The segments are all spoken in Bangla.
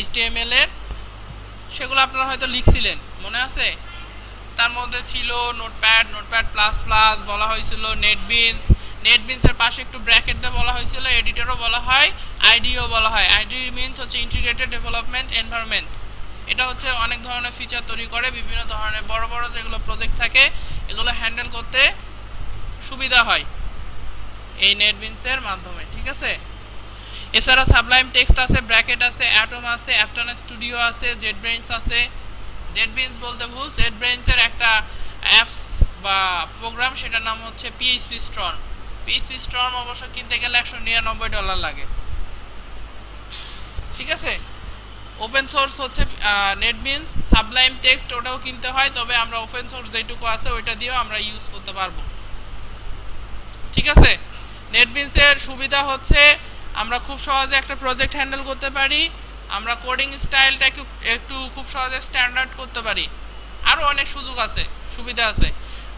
HTML এর, সেগুলো আপনারা হয়তো লিখছিলেন, মনে আছে? তার মধ্যে ছিল নোটপ্যাড, নোটপ্যাড প্লাস প্লাস বলা হয়েছিল, নেটবিনস এর পাশে একটু ব্র্যাকেট দিয়ে বলা হয়েছিল, এডিটরও বলা হয়, আইডিও বলা হয়। আইডি মিনস হচ্ছে ইন্টিগ্রেটেড ডেভেলপমেন্ট এনভায়রনমেন্ট। এটা হচ্ছে অনেক ধরনের ফিচার তৈরি করে, বিভিন্ন ধরনের বড় বড় যেগুলো প্রজেক্ট থাকে এগুলো হ্যান্ডেল করতে সুবিধা হয় এই নেটবিনস এর মাধ্যমে, ঠিক আছে? এছাড়া সাবলাইম টেক্সট আছে, ব্র্যাকেট আছে, অ্যাটম আছে, অ্যাপটন স্টুডিও আছে, জেটব্রেইনস আছে। জেটব্রেইনস বলতে ভুল, জেটব্রেইনস এর একটা অ্যাপস বা প্রোগ্রাম, সেটার নাম হচ্ছে পিএইচপি স্টর্ম। পিএইচপি স্টর্ম অবশ্য কিনতে গেলে $199 লাগে, ঠিক আছে? ওপেন সোর্স হচ্ছে নেটবিনস। সাবলাইম টেক্সট ওটাও কিনতে হয়, তবে আমরা ওপেন সোর্স যেটুকু আছে ওইটা দিয়েও আমরা ইউজ করতে পারবো, ঠিক আছে? নেটবিনস এর সুবিধা হচ্ছে আমরা খুব সহজে একটা প্রজেক্ট হ্যান্ডেল করতে পারি, আমরা কোডিং স্টাইলটা একটু খুব সহজে স্ট্যান্ডার্ড করতে পারি, আরও অনেক সুযোগ আছে, সুবিধা আছে।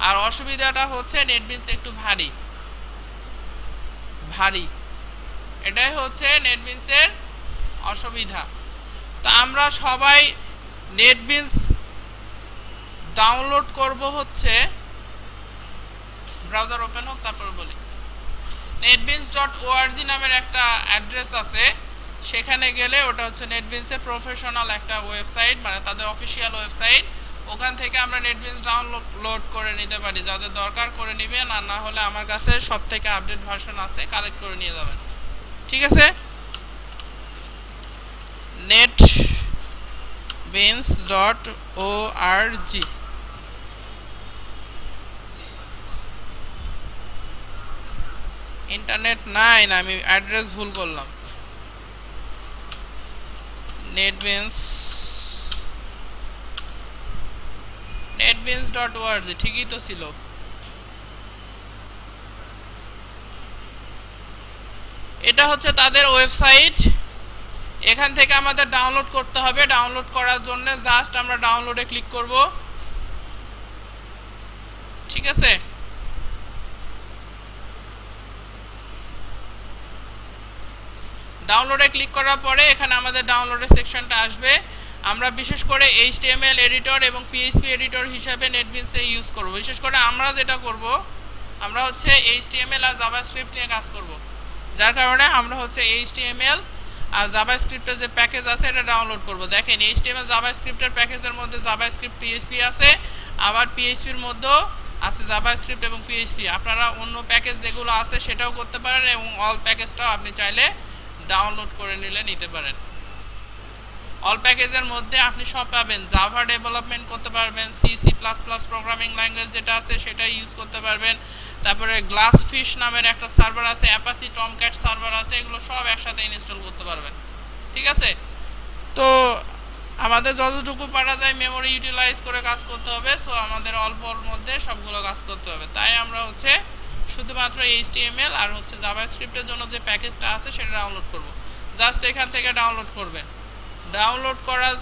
আর অসুবিধাটা হচ্ছে নেটবিনস একটু ভারী, এটাই হচ্ছে নেটবিনসের অসুবিধা। তো আমরা সবাই নেটবিনস ডাউনলোড করব হচ্ছে, ব্রাউজার ওপেন হোক তারপর বলি। netbeans.org নামের একটা অ্যাড্রেস আছে, সেখানে গেলে ওটা হচ্ছে নেটবিনসের প্রফেশনাল একটা ওয়েবসাইট, মানে তাদের অফিসিয়াল ওয়েবসাইট। ওখান থেকে আমরা নেটবিনস ডাউনলোড করে নিতে পারি, যাদের দরকার করে নেবেন, আর না হলে আমার কাছে সব থেকে আপডেট ভার্সন আছে, কালেক্ট করে নিয়ে যাবেন, ঠিক আছে? netbeans.org। ইন্টারনেট নাই না, আমি অ্যাড্রেস ভুল করলাম। netbeans.org ঠিকই তো ছিল। এটা হচ্ছে তাদের ওয়েবসাইট, এখান থেকে আমাদের ডাউনলোড করতে হবে। ডাউনলোড করার জন্য জাস্ট আমরা ডাউনলোডে ক্লিক করব, ঠিক আছে? ডাউনলোডে ক্লিক করার পরে এখানে আমাদের ডাউনলোডের সেকশনটা আসবে। আমরা বিশেষ করে HTML এডিটর এবং PHP এডিটর হিসাবে নেটবিনসে ইউজ করব। বিশেষ করে আমরা যেটা করব, আমরা হচ্ছে HTML আর জাভাস্ক্রিপ্ট নিয়ে কাজ করব, যার কারণে আমরা হচ্ছে HTML আর জাভাস্ক্রিপ্টের যে প্যাকেজ আছে এটা ডাউনলোড করব। দেখেন HTML জাভাস্ক্রিপ্টের প্যাকেজের মধ্যে জাভাস্ক্রিপ্ট PHP আছে, আবার PHPর মধ্যেও আছে জাভাস্ক্রিপ্ট এবং PHP। আপনারা অন্য প্যাকেজ যেগুলো আছে সেটাও করতে পারেন, এবং অল প্যাকেজটাও আপনি চাইলে ডাউনলোড করে নিতে পারেন। অল প্যাকেজের মধ্যে আপনি সব পাবেন, জাভা ডেভেলপমেন্ট করতে পারবেন, C++ প্রোগ্রামিং ল্যাঙ্গুয়েজ যেটা আছে সেটা ইউজ করতে পারবেন, তারপরে গ্লাসফিশ নামের একটা সার্ভার আছে, অ্যাপাচি টমক্যাট সার্ভার আছে, এগুলো সব একসাথে ইনস্টল করতে পারবেন, ঠিক আছে? তো আমাদের যতটুকু পারা যায় মেমোরি ইউটিলাইজ করে কাজ করতে হবে, সো আমাদের অল্পর মধ্যে সবগুলো কাজ করতে হবে। তাই আমরা হচ্ছে শুধুমাত্র HTML আর হচ্ছে জাভাস্ক্রিপ্টের জন্য যে প্যাকেজটা আছে সেটা ডাউনলোড করব। জাস্ট এখান থেকে ডাউনলোড করবেন। ডাউনলোড করার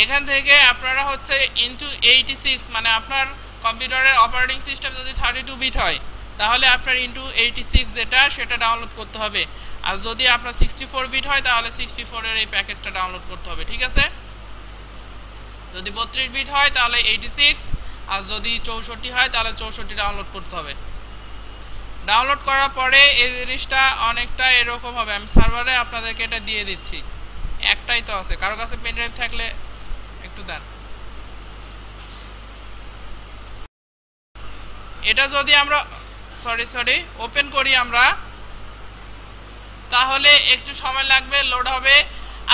এখান থেকে আপনারা হচ্ছে x86, মানে আপনার কম্পিউটারের অপারেটিং সিস্টেম যদি 32 বিট হয় তাহলে আপনার x86 যেটা সেটা ডাউনলোড করতে হবে, আর যদি আপনার 64 বিট হয় তাহলে 64 এর এই প্যাকেজটা ডাউনলোড করতে হবে, ঠিক আছে? যদি 32 বিট হয় তাহলে 86, আর যদি 64 হয় তাহলে 64 ডাউনলোড করতে হবে। ডাউনলোড করার পরে এই জিনিসটা অনেকটা এরকম হবে, আমি সার্ভারে আপনাদেরকে এটা দিয়ে দিচ্ছি, একটাই তো আছে, কারো কাছে পেন ড্রাইভ থাকলে একটু দেন। এটা যদি আমরা সরি ওপেন করি আমরা, তাহলে একটু সময় লাগবে, লোড হবে।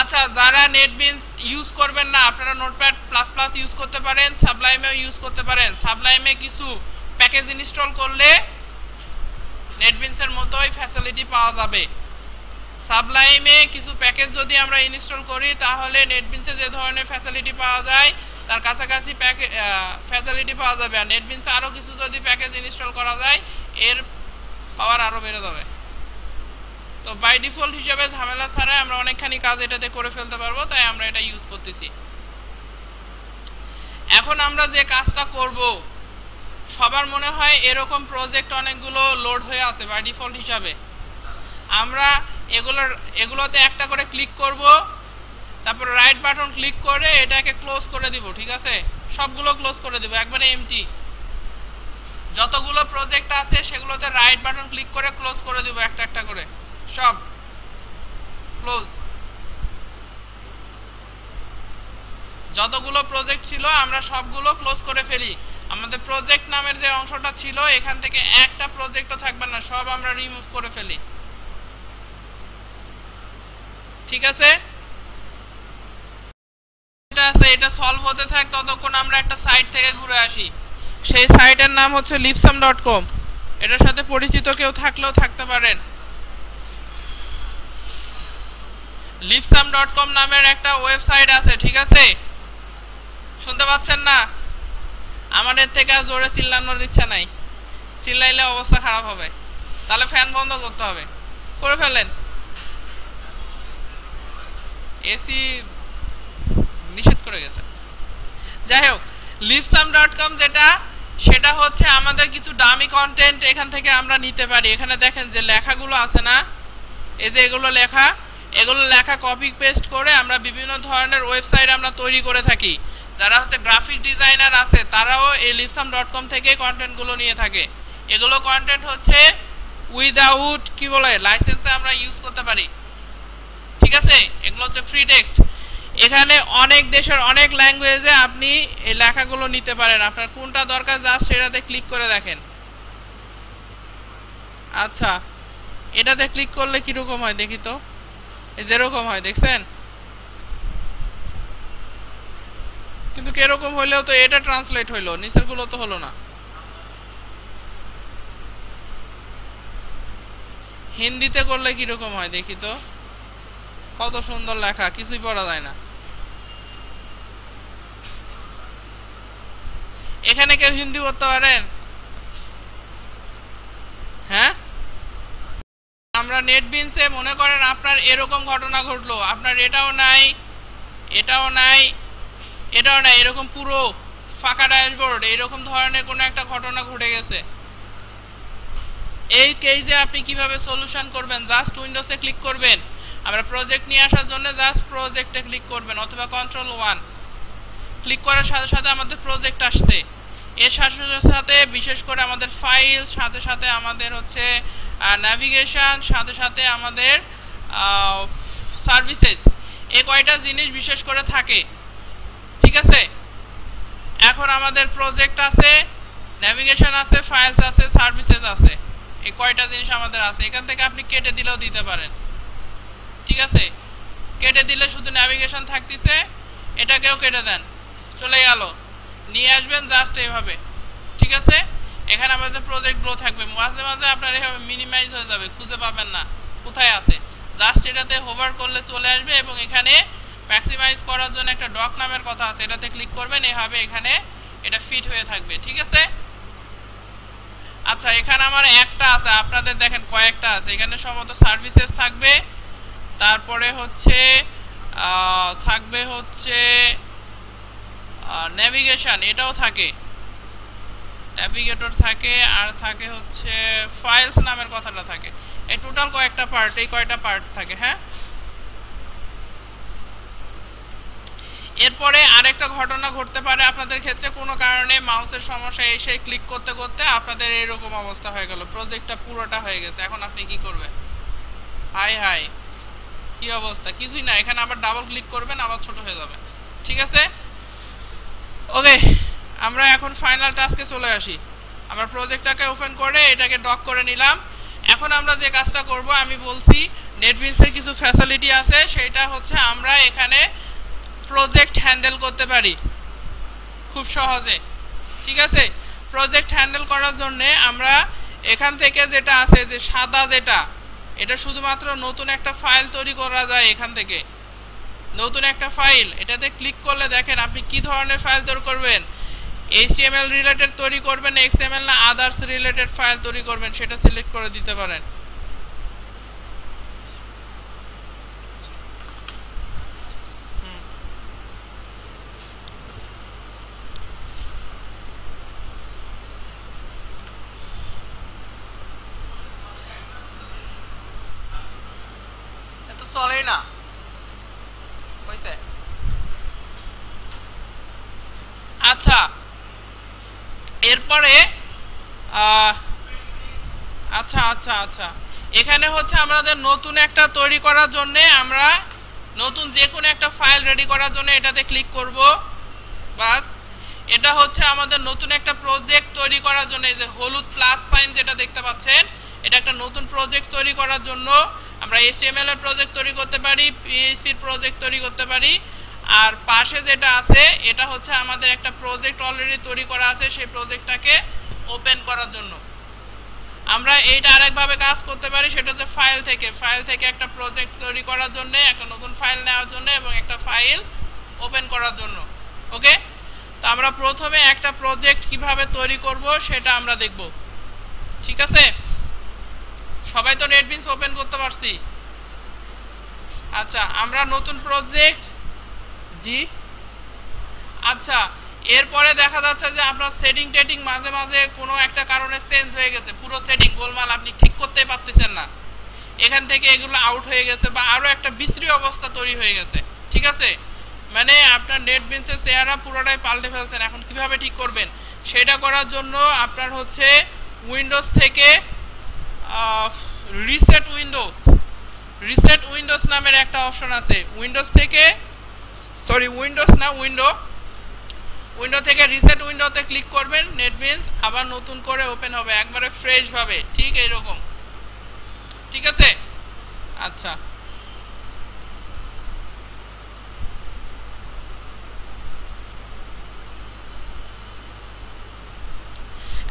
আচ্ছা, যারা নেটবিনস ইউজ করবেন না আপনারা নোটপ্যাড প্লাস প্লাস ইউজ করতে পারেন, সাবলাইমেও ইউজ করতে পারেন। সাবলাইমে কিছু প্যাকেজ ইনস্টল করলে নেটবিনসের মতোই ফ্যাসিলিটি পাওয়া যাবে। সাবলাইমে কিছু প্যাকেজ যদি আমরা ইনস্টল করি তাহলে নেটবিনসে যে ধরনের ফ্যাসিলিটি পাওয়া যায় তার কাছাকাছি ফ্যাসিলিটি পাওয়া যাবে, আর নেটবিনসে আরও কিছু যদি প্যাকেজ ইনস্টল করা যায় এর পাওয়ার আরও বেড়ে যাবে। তো বাই ডিফল্ট হিসেবে ঝামেলা ছাড়াই আমরা অনেকখানি কাজ এটাতে করে ফেলতে পারবো, তাই আমরা এটা ইউজ করতেছি। এখন আমরা যে কাজটা করব, সবার মনে হয় এরকম প্রজেক্ট অনেকগুলো লোড হয়ে আছে বাই ডিফল্ট হিসাবে। আমরা এগুলোতে একটা করে ক্লিক করব, তারপর রাইট বাটন ক্লিক করে এটাকে ক্লোজ করে দিব। ঠিক আছে, সবগুলো ক্লোজ করে দিব, একবারে এমটি। যতগুলো প্রজেক্ট আছে সেগুলোতে রাইট বাটন ক্লিক করে ক্লোজ করে দিব, একটা একটা করে সব ক্লোজ। যতগুলো প্রজেক্ট ছিল আমরা সবগুলো ক্লোজ করে ফেলি। আমাদের প্রজেক্ট নামের যে অংশটা ছিল এখান থেকে একটা প্রজেক্টও থাকবে না, সব আমরা রিমুভ করে ফেলি। ঠিক আছে, এটা সলভ হতে থাক, ততক্ষণ আমরা একটা সাইট থেকে ঘুরে আসি। সেই সাইটের নাম হচ্ছে lipsum.com। এটার সাথে পরিচিত কেউ থাকলেও থাকতে পারেন। lipsum.com নামের একটা ওয়েবসাইট আছে। ঠিক আছে, শুনতে পাচ্ছেন না? আমাদের থেকে আর জোরে চিল্লানোর ইচ্ছা নাই, চিল্লাইলে অবস্থা খারাপ হবে, তাহলে ফ্যান বন্ধ করতে হবে। করে ফেলেন, এসি নিষেধ করে গেছে। যাই হোক, lipsum.com যেটা, সেটা হচ্ছে আমাদের কিছু দামি কন্টেন্ট এখান থেকে আমরা নিতে পারি। এখানে দেখেন যে লেখাগুলো আছে না, এই যে এগুলো লেখা কপি পেস্ট করে আমরা বিভিন্ন ধরনের ওয়েবসাইট আমরা তৈরি করে থাকি। যারা হচ্ছে গ্রাফিক ডিজাইনার আছে তারাও এই lipsum.com থেকে কন্টেন্টগুলো নিয়ে থাকে। এগুলো কন্টেন্ট হচ্ছে উইদাউট কি বলে লাইসেন্সে আমরা ইউজ করতে পারি। ঠিক আছে, এগুলো হচ্ছে ফ্রি টেক্সট। এখানে অনেক দেশের অনেক ল্যাঙ্গুয়েজে আপনি এই লেখাগুলো নিতে পারেন। আপনার কোনটা দরকার জাস্ট সেটাতে ক্লিক করে দেখেন। আচ্ছা, এটাতে ক্লিক করলে কিরকম হয় দেখি তো। এই যেরকম হয় দেখছেন, কিন্তু কিরকম হইলেও তো এটা ট্রান্সলেট হইলো, নিচের গুলো তো হলো না। হিন্দিতে করলে কিরকম হয় দেখি তো। কত সুন্দর লেখা, কিছুই পড়া যায় না। এখানে কেউ হিন্দি পড়তে পারেন? হ্যাঁ, আমরা নেটবিনসে মনে করেন আপনার এরকম ঘটনা ঘটলো, আপনার এটাও নাই, এটাও নাই, এটাও নাই, এরকম পুরো ফাঁকা ড্যাশবোর্ড, এইরকম ধরনের কোনো একটা ঘটনা ঘটে গেছে। এই কেসে আপনি কিভাবে সলিউশন করবেন? জাস্ট উইন্ডোজে ক্লিক করবেন, আমরা প্রজেক্ট নিয়ে আসার জন্য জাস্ট প্রজেক্টে ক্লিক করবেন, অথবা Ctrl+1 ক্লিক করার সাথে সাথে আমাদের প্রজেক্ট আসছে। এর সাথে সাথে বিশেষ করে আমাদের ফাইল, সাথে সাথে আমাদের হচ্ছে ন্যাভিগেশন, সাথে সাথে আমাদের সার্ভিসেস, এই কয়টা জিনিস বিশেষ করে থাকে। ঠিক আছে, এখন আমাদের প্রজেক্ট আছে, ন্যাভিগেশন আছে, ফাইলস আছে, সার্ভিসেস আছে, এই কয়টা জিনিস আমাদের আছে। এখান থেকে আপনি কেটে দিলেও দিতে পারেন। ঠিক আছে, কেটে দিলে শুধু ন্যাভিগেশন থাকতেছে, এটাকেও কেটে দেন, চলে গেল, নিয়ে আসবেন জাস্ট এইভাবে। ঠিক আছে, এখানে আমাদের প্রজেক্টগুলো থাকবে। মাঝে মাঝে আপনার এভাবে মিনিমাইজ হয়ে যাবে, খুঁজে পাবেন না কোথায় আছে। জাস্ট এটাতে হোভার করলে চলে আসবে, এবং এখানে ম্যাক্সিমাইজ করার জন্য একটা ডক নামের কথা আছে, এটাতে ক্লিক করবেন, এভাবে এখানে এটা ফিট হয়ে থাকবে। ঠিক আছে, আচ্ছা, এখানে আমার একটা আছে, আপনাদের দেখেন কয়েকটা আছে। এখানে সম্ভবত সার্ভিসেস থাকবে, তারপরে হচ্ছে থাকবে হচ্ছে ন্যাভিগেশন, এটাও থাকে, ন্যাভিগেটর থাকে, আর থাকে হচ্ছে ফাইলস নামের কথাটা থাকে। এই টোটাল কয়েকটা পার্ট, এই কয়টা পার্ট থাকে। হ্যাঁ, এরপরে আরেকটা ঘটনা ঘটতে পারে আপনাদের ক্ষেত্রে, কোনো কারণে মাউসের সমস্যা এসে ক্লিক করতে করতে আপনাদের এরকম অবস্থা হয়ে গেল, প্রজেক্টটা পুরোটা হয়ে গেছে। এখন আপনি কি করবেন? হাই হাই, কি অবস্থা? কিছুই না, এখানে আবার ডাবল ক্লিক করবেন, আবার ছোট হয়ে যাবে। ঠিক আছে, ওকে, আমরা এখন ফাইনাল টাস্কে চলে আসি। আমরা প্রজেক্টটাকে ওপেন করে এটাকে ডক করে নিলাম। এখন আমরা যে কাজটা করব, আমি বলছি নেটবিনসের কিছু ফ্যাসিলিটি আছে, সেটা হচ্ছে আমরা এখানে প্রজেক্ট হ্যান্ডেল করতে পারি খুব সহজে। ঠিক আছে, প্রজেক্ট হ্যান্ডেল করার জন্য আমরা এখান থেকে যেটা আছে, যে সাদা যেটা, এটা শুধুমাত্র নতুন একটা ফাইল তৈরি করা যায়। এখান থেকে নতুন একটা ফাইল, এটাতে ক্লিক করলে দেখেন আপনি কি ধরনের ফাইল তৈরি করবেন। HTML রিলেটেড তৈরি করবেন, XML না আদার্স রিলেটেড ফাইল তৈরি করবেন, সেটা সিলেক্ট করে দিতে পারেন। চলেই না হইছে আচ্ছা এরপরে আচ্ছা আচ্ছা আচ্ছা এখানে হচ্ছে আমাদের নতুন একটা তৈরি করার জন্য আমরা নতুন যে কোনো একটা ফাইল রেডি করার জন্য এটাতে ক্লিক করব বাস এটা হচ্ছে আমাদের নতুন একটা প্রজেক্ট তৈরি করার জন্য এই যে হলুদ প্লাস সাইন যেটা দেখতে পাচ্ছেন এটা একটা নতুন প্রজেক্ট তৈরি করার জন্য আমরা HTML এর প্রজেক্ট তৈরি করতে পারি PHP এর প্রজেক্ট তৈরি করতে পারি আর পাশে যেটা আছে এটা হচ্ছে আমাদের একটা প্রজেক্ট অলরেডি তৈরি করা আছে সেই প্রজেক্টটাকে ওপেন করার জন্য আমরা এইটা আরেকভাবে কাজ করতে পারি সেটা হচ্ছে ফাইল থেকে একটা প্রজেক্ট তৈরি করার জন্য একটা নতুন ফাইল নেওয়ার জন্য এবং একটা ফাইল ওপেন করার জন্য ওকে তো আমরা প্রথমে একটা প্রজেক্ট কিভাবে তৈরি করব সেটা আমরা দেখব ঠিক আছে সবাই তো নেটবিনস ওপেন করতে পারছি আচ্ছা আমরা নতুন প্রজেক্ট জি আচ্ছা এরপরে দেখা যাচ্ছে যে আপনার সেটিং টেটিং মাঝে মাঝে কোনো একটা কারণে চেঞ্জ হয়ে গেছে পুরো সেটিং গোলমাল আপনি ঠিক করতে পারতেছেন না এখান থেকে এগুলো আউট হয়ে গেছে বা আরো একটা বিশ্রী অবস্থা তৈরি হয়ে গেছে ঠিক আছে মানে আপনার নেটবিনসের চেহারা পুরোটাই পাল্টে ফেলছেন এখন কিভাবে ঠিক করবেন সেটা করার জন্য আপনার হচ্ছে উইন্ডোজ থেকে রিসেট উইন্ডোজ নামের একটা অপশন আছে উইন্ডোজ থেকে রিসেট উইন্ডোতে ক্লিক করবেন নেটবিনস আবার নতুন করে ওপেন হবে একবারে ফ্রেশ ভাবে ঠিক এইরকম ঠিক আছে আচ্ছা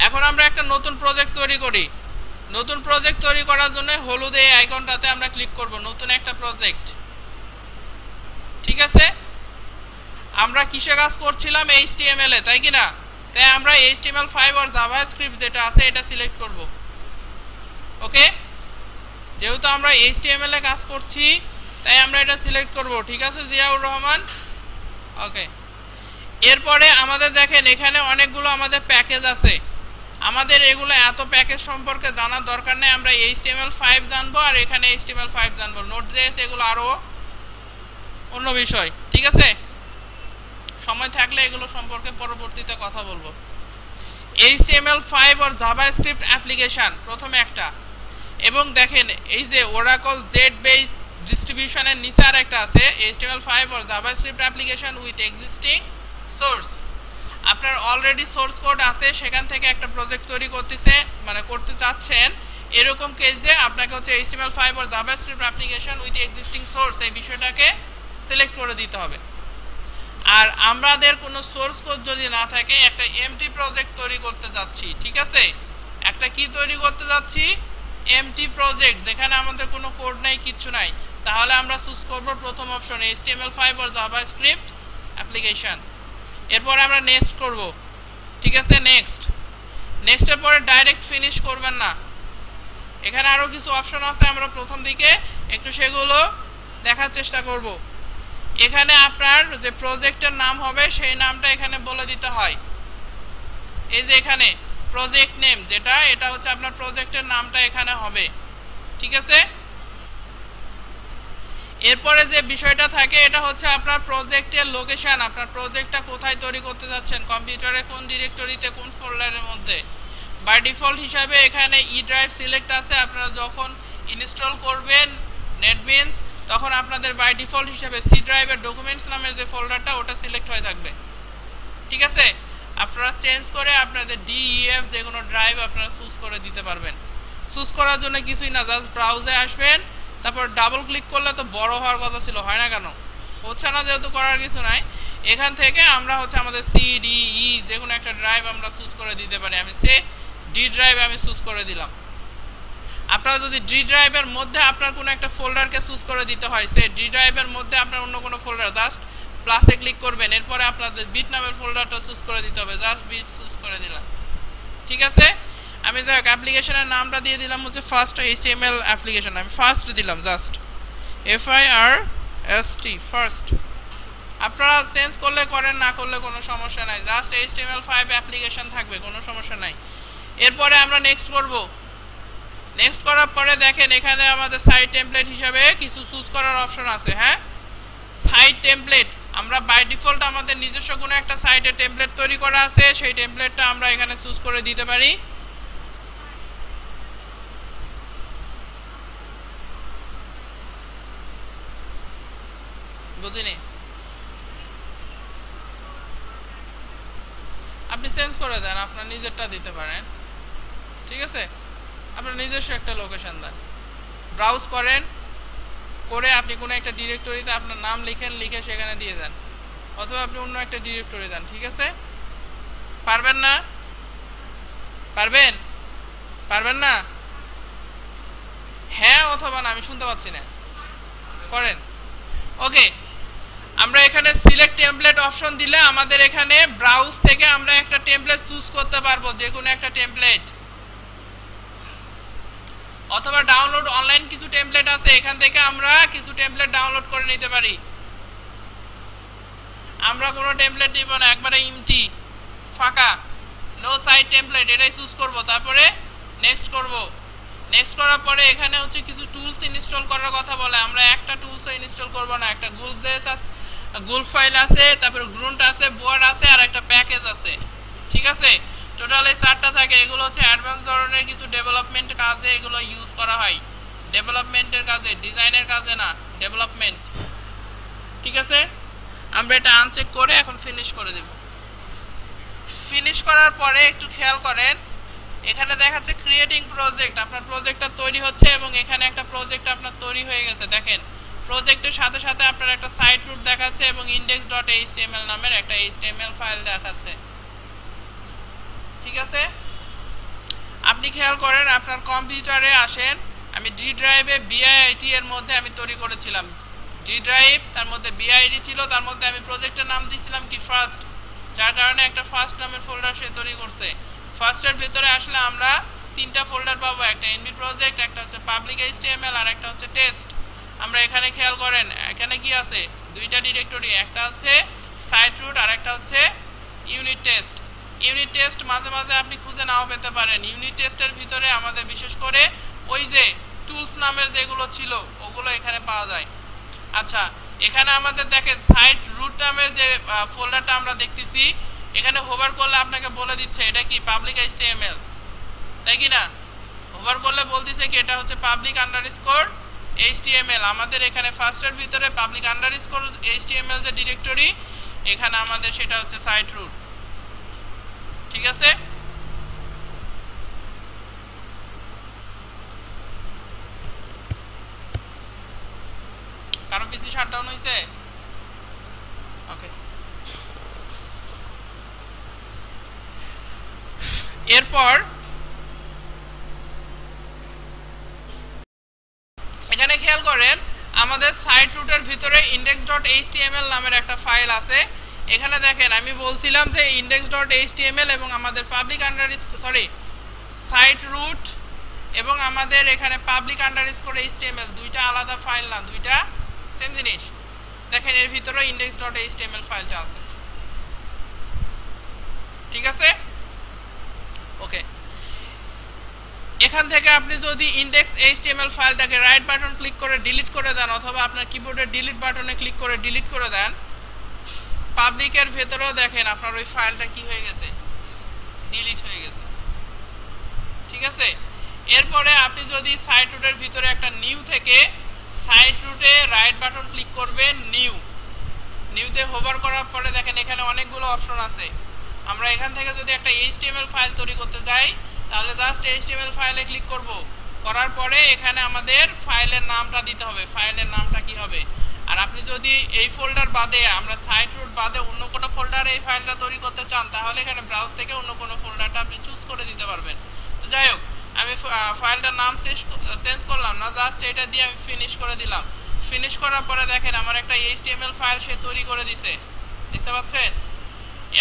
এখন আমরা একটা নতুন প্রজেক্ট তৈরি করি নতুন প্রজেক্ট তৈরি করার জন্য হলুদ এই আইকনটাতে আমরা ক্লিক করব নতুন একটা প্রজেক্ট ঠিক আছে আমরা কিসে কাজ করছিলাম HTML এ তাই কি না তাই আমরা HTML5 আর জাভাস্ক্রিপ্ট যেটা আছে এটা সিলেক্ট করব ওকে যেহেতু আমরা HTML এ কাজ করছি তাই আমরা এটা সিলেক্ট করব ঠিক আছে জিয়াউর রহমান ওকে এরপরে আমাদের দেখেন এখানে অনেকগুলো আমাদের প্যাকেজ আছে আমাদের এগুলো এত প্যাকেজ সম্পর্কে জানার দরকার নেই আমরা HTML5 জানবো আর এখানে HTML5 জানবো Node.js এগুলো আরো অন্য বিষয় ঠিক আছে সময় থাকলে এগুলো সম্পর্কে পরবর্তীতে কথা বলবো HTML5 আর জাভাস্ক্রিপ্ট অ্যাপ্লিকেশন প্রথমে একটা এবং দেখেন এই যে Oracle Z-based ডিস্ট্রিবিউশনের নিচে আর একটা আছে HTML5 আর JavaScript application with existing source আপনার অলরেডি সোর্স কোড আছে সেখান থেকে একটা প্রজেক্ট তৈরি করতে চাচ্ছেন এরকম কেসে আপনাকে হচ্ছে HTML5 আর JavaScript application with existing source এই বিষয়টাকে সিলেক্ট করে দিতে হবে আর আমাদের কোনো সোর্স কোড যদি না থাকে একটা এমটি প্রজেক্ট তৈরি করতে যাচ্ছি ঠিক আছে একটা কি তৈরি করতে যাচ্ছি এমটি প্রজেক্ট যেখানে আমাদের কোনো কোড নাই কিছু নাই তাহলে আমরা চুজ করব প্রথম অপশন HTML5 আর জাভাস্ক্রিপ্ট অ্যাপ্লিকেশন এরপর আমরা নেক্সট করব ঠিক আছে নেক্সটের পরে ডাইরেক্ট ফিনিশ করবেন না এখানে আরো কিছু অপশন আছে আমরা প্রথম দিকে একটু সেগুলো দেখার চেষ্টা করব এখানে আপনার যে প্রজেক্টের নাম হবে সেই নামটা এখানে বলে দিতে হয় এই যে এখানে প্রজেক্ট নেম যেটা এটা হচ্ছে আপনার প্রজেক্টের নামটা এখানে হবে ঠিক আছে এরপরে যে বিষয়টা থাকে এটা হচ্ছে আপনার প্রজেক্টের লোকেশন আপনার প্রজেক্টটা কোথায় তৈরি করতে যাচ্ছেন কম্পিউটারে কোন ডিরেক্টরিতে কোন ফোল্ডারের মধ্যে বাই ডিফল্ট হিসাবে এখানে ই ড্রাইভ সিলেক্ট আছে আপনারা যখন ইনস্টল করবেন নেটবিনস তখন আপনাদের বাই ডিফল্ট হিসাবে সি ড্রাইভের ডকুমেন্টস নামের যে ফোল্ডারটা ওটা সিলেক্ট হয়ে থাকবে ঠিক আছে আপনারা চেঞ্জ করে আপনাদের DEF যে কোনো ড্রাইভ আপনারা চুজ করে দিতে পারবেন চুজ করার জন্য কিছুই না জাস্ট ব্রাউজে আসবেন তারপর ডাবল ক্লিক করলে তো বড় হওয়ার কথা ছিল হয় না কেন হচ্ছে না যেহেতু করার কিছু নাই এখান থেকে আমরা হচ্ছে আমাদের CDE যে কোনো একটা ড্রাইভ আমরা চুজ করে দিতে পারি আমি সে ডি ড্রাইভ আমি চুজ করে দিলাম আপনারা যদি ডি ড্রাইভের মধ্যে আপনার কোনো একটা ফোল্ডারকে চুজ করে দিতে হয় সে ডি ড্রাইভের মধ্যে আপনার অন্য কোনো ফোল্ডার জাস্ট প্লাসে ক্লিক করবেন এরপরে আপনাদের বিট নামের ফোল্ডারটা চুজ করে দিতে হবে জাস্ট বিট চুজ করে দিলাম ঠিক আছে আমি যে অ্যাপ্লিকেশনের নামটা দিয়ে দিলাম হচ্ছে ফার্স্ট HTML অ্যাপ্লিকেশন আমি ফার্স্ট দিলাম জাস্ট FIRST ফার্স্ট আপনারা চেঞ্জ করলে করেন না করলে কোনো সমস্যা নাই জাস্ট HTML5 অ্যাপ্লিকেশন থাকবে কোনো সমস্যা নাই এরপরে আমরা নেক্সট করব নেক্সট করার পরে দেখেন এখানে আমাদের সাইট টেমপ্লেট হিসাবে কিছু চুজ করার অপশন আছে। হ্যাঁ, সাইট টেমপ্লেট আমরা বাই ডিফল্ট আমাদের নিজস্ব কোনো একটা সাইটের টেমপ্লেট তৈরি করা আছে, সেই টেমপ্লেটটা আমরা এখানে চুজ করে দিতে পারি। বুঝিনি, আপনি চেঞ্জ করে দেন, আপনার নিজেরটা দিতে পারেন। ঠিক আছে, আপনার নিজস্ব একটা লোকেশন দেন, ব্রাউজ করেন, করে আপনি কোনো একটা ডিরেক্টরিতে আপনার নাম লিখেন, লিখে সেখানে দিয়ে দেন, অথবা আপনি অন্য একটা ডিরেক্টরি দেন। ঠিক আছে, পারবেন না? পারবেন? পারবেন না? হ্যাঁ অথবা না, আমি শুনতে পাচ্ছি না, করেন। ওকে, আমরা এখানে সিলেক্ট টেমপ্লেট অপশন দিলে আমাদের এখানে ব্রাউজ থেকে আমরা একটা টেমপ্লেট চুজ করতে পারবো, যে কোনো একটা টেমপ্লেট, অথবা ডাউনলোড অনলাইন কিছু টেমপ্লেট আছে, এখান থেকে আমরা কিছু টেমপ্লেট ডাউনলোড করে নিতে পারি। আমরা কোনো টেমপ্লেট নিব না, একবারে এমটি ফাঁকা, নো সাইট টেমপ্লেট, এটাই চুজ করব। তারপরে নেক্সট করব। নেক্সট করার পরে এখানে হচ্ছে কিছু টুলস ইনস্টল করার কথা বলে, আমরা একটা টুলস ইনস্টল করব না, একটা গুলজেস আছে, গুল ফাইল আছে, তারপরে গ্রুন্ট আছে, বোর্ড আছে, আর একটা প্যাকেজ আছে। ঠিক আছে, টোটাল এই 4টা থাকে। এগুলো হচ্ছে অ্যাডভান্স ধরনের কিছু ডেভেলপমেন্ট কাজে এগুলো ইউজ করা হয়, ডেভেলপমেন্টের কাজে, ডিজাইনের কাজে না, ডেভেলপমেন্ট। ঠিক আছে, আমরা এটা আনচেক করে এখন ফিনিশ করে দেব। ফিনিশ করার পরে একটু খেয়াল করেন, এখানে দেখাচ্ছে ক্রিয়েটিং প্রজেক্ট, আপনার প্রজেক্টটা তৈরি হচ্ছে এবং এখানে একটা প্রজেক্ট আপনার তৈরি হয়ে গেছে। দেখেন প্রজেক্টের সাথে সাথে আপনার একটা সাইট রুট দেখাচ্ছে এবং index.html নামের একটা HTML ফাইল দেখাচ্ছে। ঠিক আছে, আপনি খেয়াল করেন, আপনার কম্পিউটারে আসেন, আমি ডি ড্রাইভে বিআইআইটি এর মধ্যে আমি তৈরি করেছিলাম, ডি ড্রাইভ, তার মধ্যে বিআইডি ছিল, তার মধ্যে আমি প্রজেক্টের নাম দিয়েছিলাম কি ফার্স্ট, যার কারণে একটা ফার্স্ট নামের ফোল্ডার সে তৈরি করছে। ফার্স্টের ভিতরে আসলে আমরা 3টা ফোল্ডার পাবো, একটা এনবি প্রজেক্ট, একটা হচ্ছে পাবলিক HTML, আর একটা হচ্ছে টেস্ট। আমরা এখানে খেয়াল করেন, এখানে কি আছে, 2টা ডিরেক্টরি, একটা হচ্ছে সাইট রুট আর একটা হচ্ছে ইউনিট টেস্ট। ইউনিট টেস্ট মাঝে মাঝে আপনি খুঁজে নাও পেতে পারেন। ইউনিট টেস্টের ভিতরে আমাদের বিশেষ করে ওই যে টুলস নামের যেগুলো ছিল ওগুলো এখানে পাওয়া যায়। আচ্ছা, এখানে আমাদের দেখেন সাইট রুট নামের যে ফোল্ডারটা আমরা দেখতেছি, এখানে হোভার করলে আপনাকে বলে দিচ্ছে এটা কি পাবলিক HTML, তাই কি না? হোভার করলে বলতেছে কি এটা হচ্ছে পাবলিক আন্ডারস্কোর HTML। আমাদের এখানে ফার্স্টের ভিতরে পাবলিক আন্ডারস্কোর HTML যে ডিরেক্টরি, এখানে আমাদের সেটা হচ্ছে সাইট রুট। ঠিক আছে, কারো পিসি শাটডাউন হইছে? ওকে, এরপর এখানে খেয়াল করেন, আমাদের সাইট রুটের ভিতরে index.html নামের একটা ফাইল আছে। এখানে দেখেন আমি বলছিলাম যে index.html এবং আমাদের পাবলিক আন্ডারস্কোর সাইট রুট এবং আমাদের এখানে পাবলিক আন্ডারস্কোর HTML দুইটা আলাদা ফাইল না, দুইটা সেম জিনিস। দেখেন এর ভিতরে index.html ফাইলটা আছে। ঠিক আছে, ওকে, এখান থেকে আপনি যদি index.html ফাইলটাকে রাইট বাটন ক্লিক করে ডিলিট করে দেন, অথবা আপনার কিবোর্ডের ডিলিট বাটনে ক্লিক করে ডিলিট করে দেন, পাবলিকের ভেতরেও দেখেন আপনার ওই ফাইলটা কি হয়ে গেছে, ডিলিট হয়ে গেছে। ঠিক আছে, এরপরে আপনি যদি সাইট রুটের ভিতরে একটা নিউ থেকে সাইট রুটে রাইট বাটন ক্লিক করবেন, নিউতে হোভার করার পরে দেখেন এখানে অনেকগুলো অপশন আছে। আমরা এখান থেকে যদি একটা HTML ফাইল তৈরি করতে যাই, তাহলে জাস্ট HTML ফাইলে ক্লিক করব, করার পরে এখানে আমাদের ফাইলের নামটা দিতে হবে, ফাইলের নামটা কি হবে। আর আপনি যদি এই ফোল্ডার বাদে, আমরা সাইট রুট বাদে অন্য কোনো ফোল্ডারে এই ফাইলটা তৈরি করতে চান, তাহলে এখানে ব্রাউজ থেকে অন্য কোনো ফোল্ডারটা আপনি চুজ করে দিতে পারবেন। তো যাই হোক, আমি ফাইলটার নাম চেঞ্জ করলাম না, জাস্ট এটা দিয়ে আমি ফিনিশ করে দিলাম। ফিনিশ করার পরে দেখেন আমার একটা HTML ফাইল সে তৈরি করে দিছে, দেখতে পাচ্ছেন।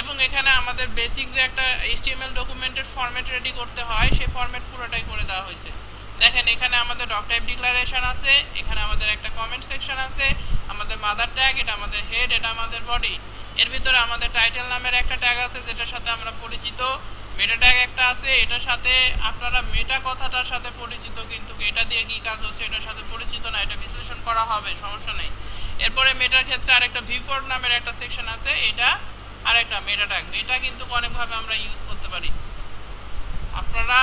এবং এখানে আমাদের বেসিক যে একটা HTML ডকুমেন্টের ফরম্যাট রেডি করতে হয়, সেই ফরম্যাট পুরোটাই করে দেওয়া হয়েছে। দেখেন এখানে আমাদের ডক টাইপ ডিক্লারেশন আছে, এখানে আমাদের একটা কমেন্ট সেকশন আছে, আমাদের মাদার ট্যাগ, এটা আমাদের হেড, এটা আমাদের বডি। এর ভিতরে আমাদের টাইটেল নামের একটা ট্যাগ আছে যেটার সাথে আমরা পরিচিত, মেটা ট্যাগ একটা আছে, এটার সাথে আপনারা মেটা কথাটার সাথে পরিচিত, কিন্তু এটা দিয়ে কি কাজ হচ্ছে এটার সাথে পরিচিত না, এটা বিশ্লেষণ করা হবে, সমস্যা নেই। এরপরে মেটার ক্ষেত্রে আরেকটা ভিফোর নামের একটা সেকশন আছে, এটা আরেকটা মেটা ট্যাগ। মেটা কিন্তু অনেকভাবে আমরা ইউজ করতে পারি। আপনারা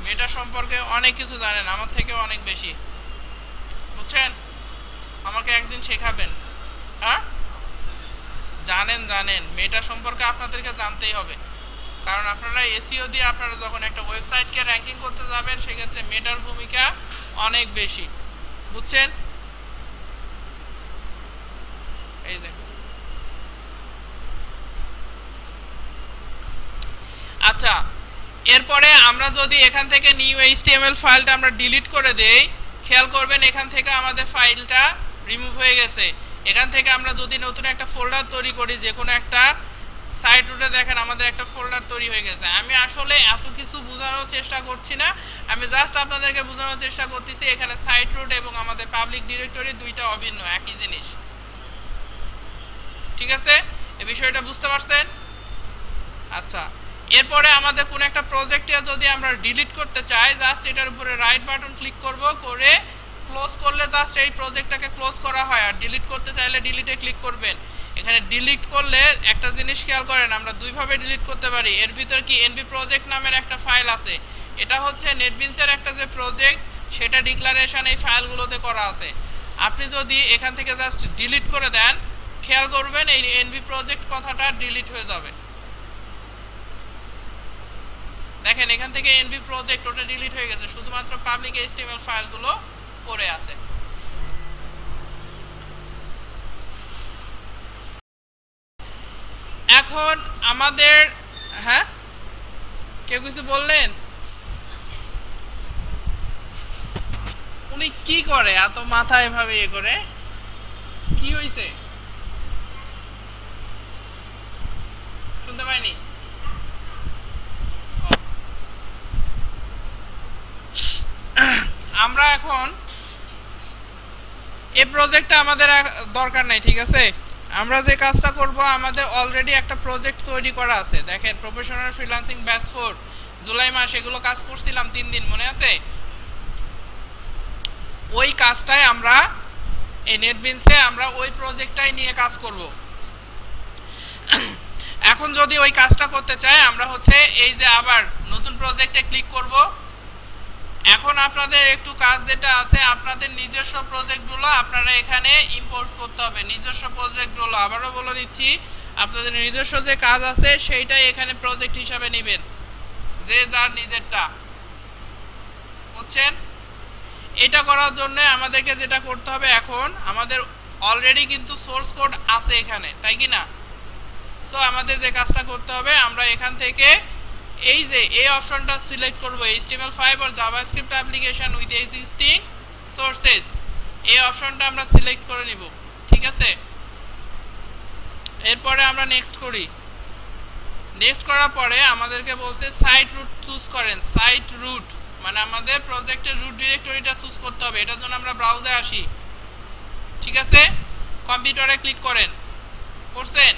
মেটা সম্পর্কে অনেক কিছু জানেন, আমার থেকেও অনেক বেশি, বুঝছেন? আমাকে একদিন শেখাবেন। হ্যাঁ, জানেন মেটা সম্পর্কে আপনাদেরকে জানতেই হবে, কারণ আপনারা এসইও দিয়ে আপনারা যখন একটা ওয়েবসাইটকে র্যাঙ্কিং করতে যাবেন সেক্ষেত্রে মেটার ভূমিকা অনেক বেশি, বুঝছেন? এই যে আচ্ছা, এরপরে আমরা যদি এখান থেকে নিউ এইচটিএমএল ফাইলটা আমরা ডিলিট করে দেই, খেয়াল করবেন এখান থেকে আমাদের ফাইলটা রিমুভ হয়ে গেছে। এখান থেকে আমরা যদি নতুন একটা ফোল্ডার তৈরি করি, যে কোনো একটা সাইট রুটে দেখেন আমাদের একটা ফোল্ডার তৈরি হয়ে গেছে। আমি আসলে এত কিছু বোঝানোর চেষ্টা করছি না, আমি জাস্ট আপনাদেরকে বোঝানোর চেষ্টা করতেছি এখানে সাইট রুট এবং আমাদের পাবলিক ডিরেক্টরি দুইটা অভিন্ন, একই জিনিস। ঠিক আছে, এই বিষয়টা বুঝতে পারছেন? আচ্ছা, এরপরে আমাদের কোন একটা প্রজেক্টে যদি আমরা ডিলিট করতে চাই, জাস্ট এটার উপরে রাইট বাটন ক্লিক করব, করে ক্লোজ করলে জাস্ট এই প্রজেক্টটাকে ক্লোজ করা হয়। আর ডিলিট করতে চাইলে ডিলিটে ক্লিক করবেন। এখানে ডিলিট করলে একটা জিনিস খেয়াল করেন, আমরা দুইভাবে ডিলিট করতে পারি। এর ভিতর কি এনবি প্রজেক্ট নামের একটা ফাইল আছে, এটা হচ্ছে নেটবিনসের একটা যে প্রজেক্ট সেটা ডিক্লারেশন এই ফাইলগুলোতে করা আছে। আপনি যদি এখান থেকে জাস্ট ডিলিট করে দেন, খেয়াল করবেন এই এনবি প্রজেক্ট কথাটা ডিলিট হয়ে যাবে। দেখেন এখান থেকে এনবি প্রজেক্ট ওটা ডিলিট হয়ে গেছে, শুধুমাত্র পাবলিক এইচটিএমএল ফাইলগুলো পড়ে আছে। এখন আমাদের, হ্যাঁ কেউ কিছু বললেন? উনি কি করে এত মাথা এভাবে ইয়ে করে, কি হইছে শুনতে পাইনি? আমরা এখন এই প্রজেক্টটা আমাদের দরকার নাই, ঠিক আছে? আমরা যে কাজটা করব, আমাদের অলরেডি একটা প্রজেক্ট তৈরি করা আছে। দেখেন প্রফেশনাল ফ্রিল্যান্সিং ব্যাচ 4 জুলাই মাস, এগুলো কাজ করছিলাম 3 দিন, মনে আছে? ওই কাজটাই আমরা এই নেটবিনসে আমরা ওই প্রজেক্টটাই নিয়ে কাজ করব। এখন যদি ওই কাজটা করতে চাই, আমরা হচ্ছে এই যে আবার নতুন প্রজেক্টে ক্লিক করব। এখন আপনাদের একটু কাজ যেটা আছে, আপনাদের নিজস্ব প্রজেক্টগুলো আপনারা এখানে ইম্পোর্ট করতে হবে। নিজস্ব প্রজেক্টগুলো আবারও বলে দিচ্ছি, আপনাদের নিজস্ব যে কাজ আছে সেইটাই এখানে প্রজেক্ট হিসাবে নেবেন, যে যার নিজেরটা, বুঝছেন? এটা করার জন্য আমাদেরকে যেটা করতে হবে, এখন আমাদের অলরেডি কিন্তু সোর্স কোড আছে এখানে, তাই কি না? সো আমাদের যে কাজটা করতে হবে, আমরা এখান থেকে এই যে এই অপশনটা সিলেক্ট করব, HTML5 আর JavaScript application with existing sources, এই অপশনটা আমরা সিলেক্ট করে নিব, ঠিক আছে? এরপরে আমরা নেক্সট করি। নেক্সট করার পরে আমাদেরকে বলছে সাইট রুট চুজ করেন। সাইট রুট মানে আমাদের প্রজেক্টের রুট ডিরেক্টরিটা চুজ করতে হবে। এটার জন্য আমরা ব্রাউজারে আসি, ঠিক আছে? কম্পিউটারে ক্লিক করেন, করছেন?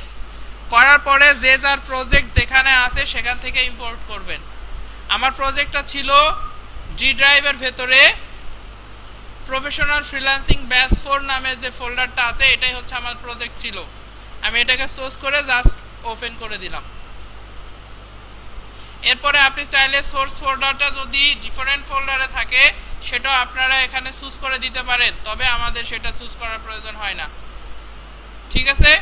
করার পরে যে যার প্রজেক্ট যেখানে আছে সেখান থেকে ইম্পোর্ট করবেন। আমার প্রজেক্টটা ছিল ডি ড্রাইভের ভেতরে প্রফেশনাল ফ্রিল্যান্সিং ব্যাচ 4 নামে যে ফোল্ডারটা আছে, এটাই হচ্ছে আমার প্রজেক্ট ছিল। আমি এটাকে সোর্স করে জাস্ট ওপেন করে দিলাম। এরপরে আপনি চাইলে সোর্স ফোল্ডারটা যদি ডিফারেন্ট ফোল্ডারে থাকে সেটাও আপনারা এখানে চুজ করে দিতে পারেন, তবে আমাদের সেটা চুজ করার প্রয়োজন হয় না, ঠিক আছে?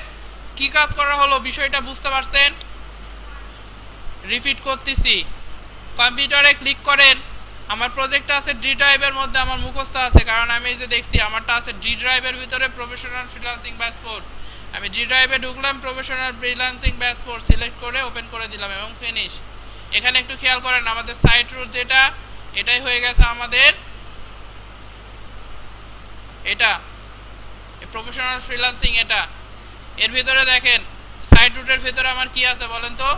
কি কাজ করা হলো বিষয়টা বুঝতে পারছেন? রিপিট করতেছি, কম্পিউটারে ক্লিক করেন। আমার প্রজেক্টটা আছে ডি ড্রাইভের মধ্যে, আমার মুখস্থ আছে, কারণ আমি এই যে দেখছি আমারটা আছে ডি ড্রাইভের ভিতরে প্রফেশনাল ফ্রিল্যান্সিং ব্যাচ 4। আমি ডি ড্রাইভে ঢুকলাম, প্রফেশনাল ফ্রিল্যান্সিং ব্যাচ 4 সিলেক্ট করে ওপেন করে দিলাম এবং ফিনিশ। এখানে একটু খেয়াল করেন, আমাদের সাইট রুট যেটা, এটাই হয়ে গেছে আমাদের এটা প্রফেশনাল ফ্রিল্যান্সিং। এটা এর ভিতরে দেখেন সাইট রুটের ভিতরে আমার কি আছে বলেন তো?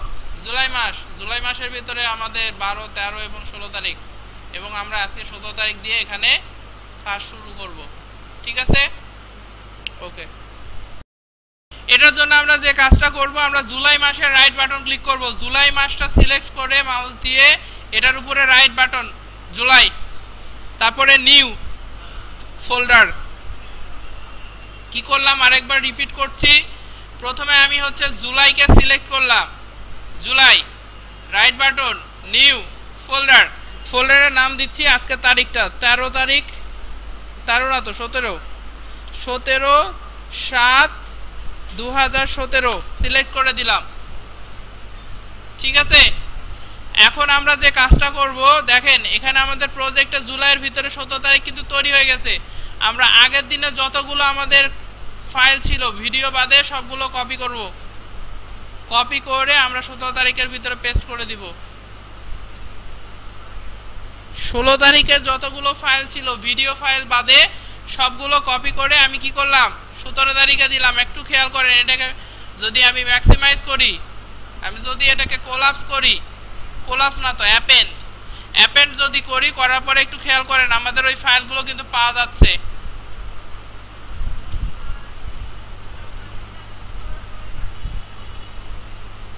জুলাই মাস। জুলাই মাসের ভিতরে আমাদের 12, 13 এবং 16 তারিখ, এবং আমরা আজকে 17 তারিখ দিয়ে এখানে কাজ শুরু করব, ঠিক আছে? ওকে। এটার জন্য আমরা যে কাজটা করব, আমরা জুলাই মাসের রাইট বাটন ক্লিক করব। জুলাই মাসটা সিলেক্ট করে মাউস দিয়ে এটার উপরে রাইট বাটন জুলাই, তারপরে নিউ ফোল্ডার। কি করলাম আরেকবার রিপিট করছি। প্রথমে আমি হচ্ছে জুলাইকে সিলেক্ট করলাম, July, right button, new folder. ফোল্ডারের নাম দিচ্ছি আজকে তারিখটা 13 তারিখ, 13 না তো 17/7/2017 সিলেক্ট করে দিলাম। ঠিক আছে, এখন আমরা যে কাজটা করব, দেখেন এখানে আমাদের প্রজেক্টে জুলাইয়ের ভিতরে 17 তারিখ কিন্তু তৈরি হয়ে গেছে। আমরা আগের দিনে যতগুলো আমাদের ফাইল ছিল ভিডিও বাদে সবগুলো কপি করব। কপি করে আমরা 17 তারিখের ভিতরে পেস্ট করে দিব। 16 তারিখের যতগুলো ফাইল ছিল ভিডিও ফাইল বাদে সবগুলো কপি করে আমি কি করলাম 17 তারিখে দিলাম। একটু খেয়াল করেন, এটাকে যদি আমি ম্যাক্সিমাইজ করি, আমি যদি এটাকে কোলাপস করি, কোলাপস না তো অ্যাপেন্ড যদি করি, করার পরে একটু খেয়াল করেন আমাদের ওই ফাইলগুলো কিন্তু পাওয়া যাচ্ছে।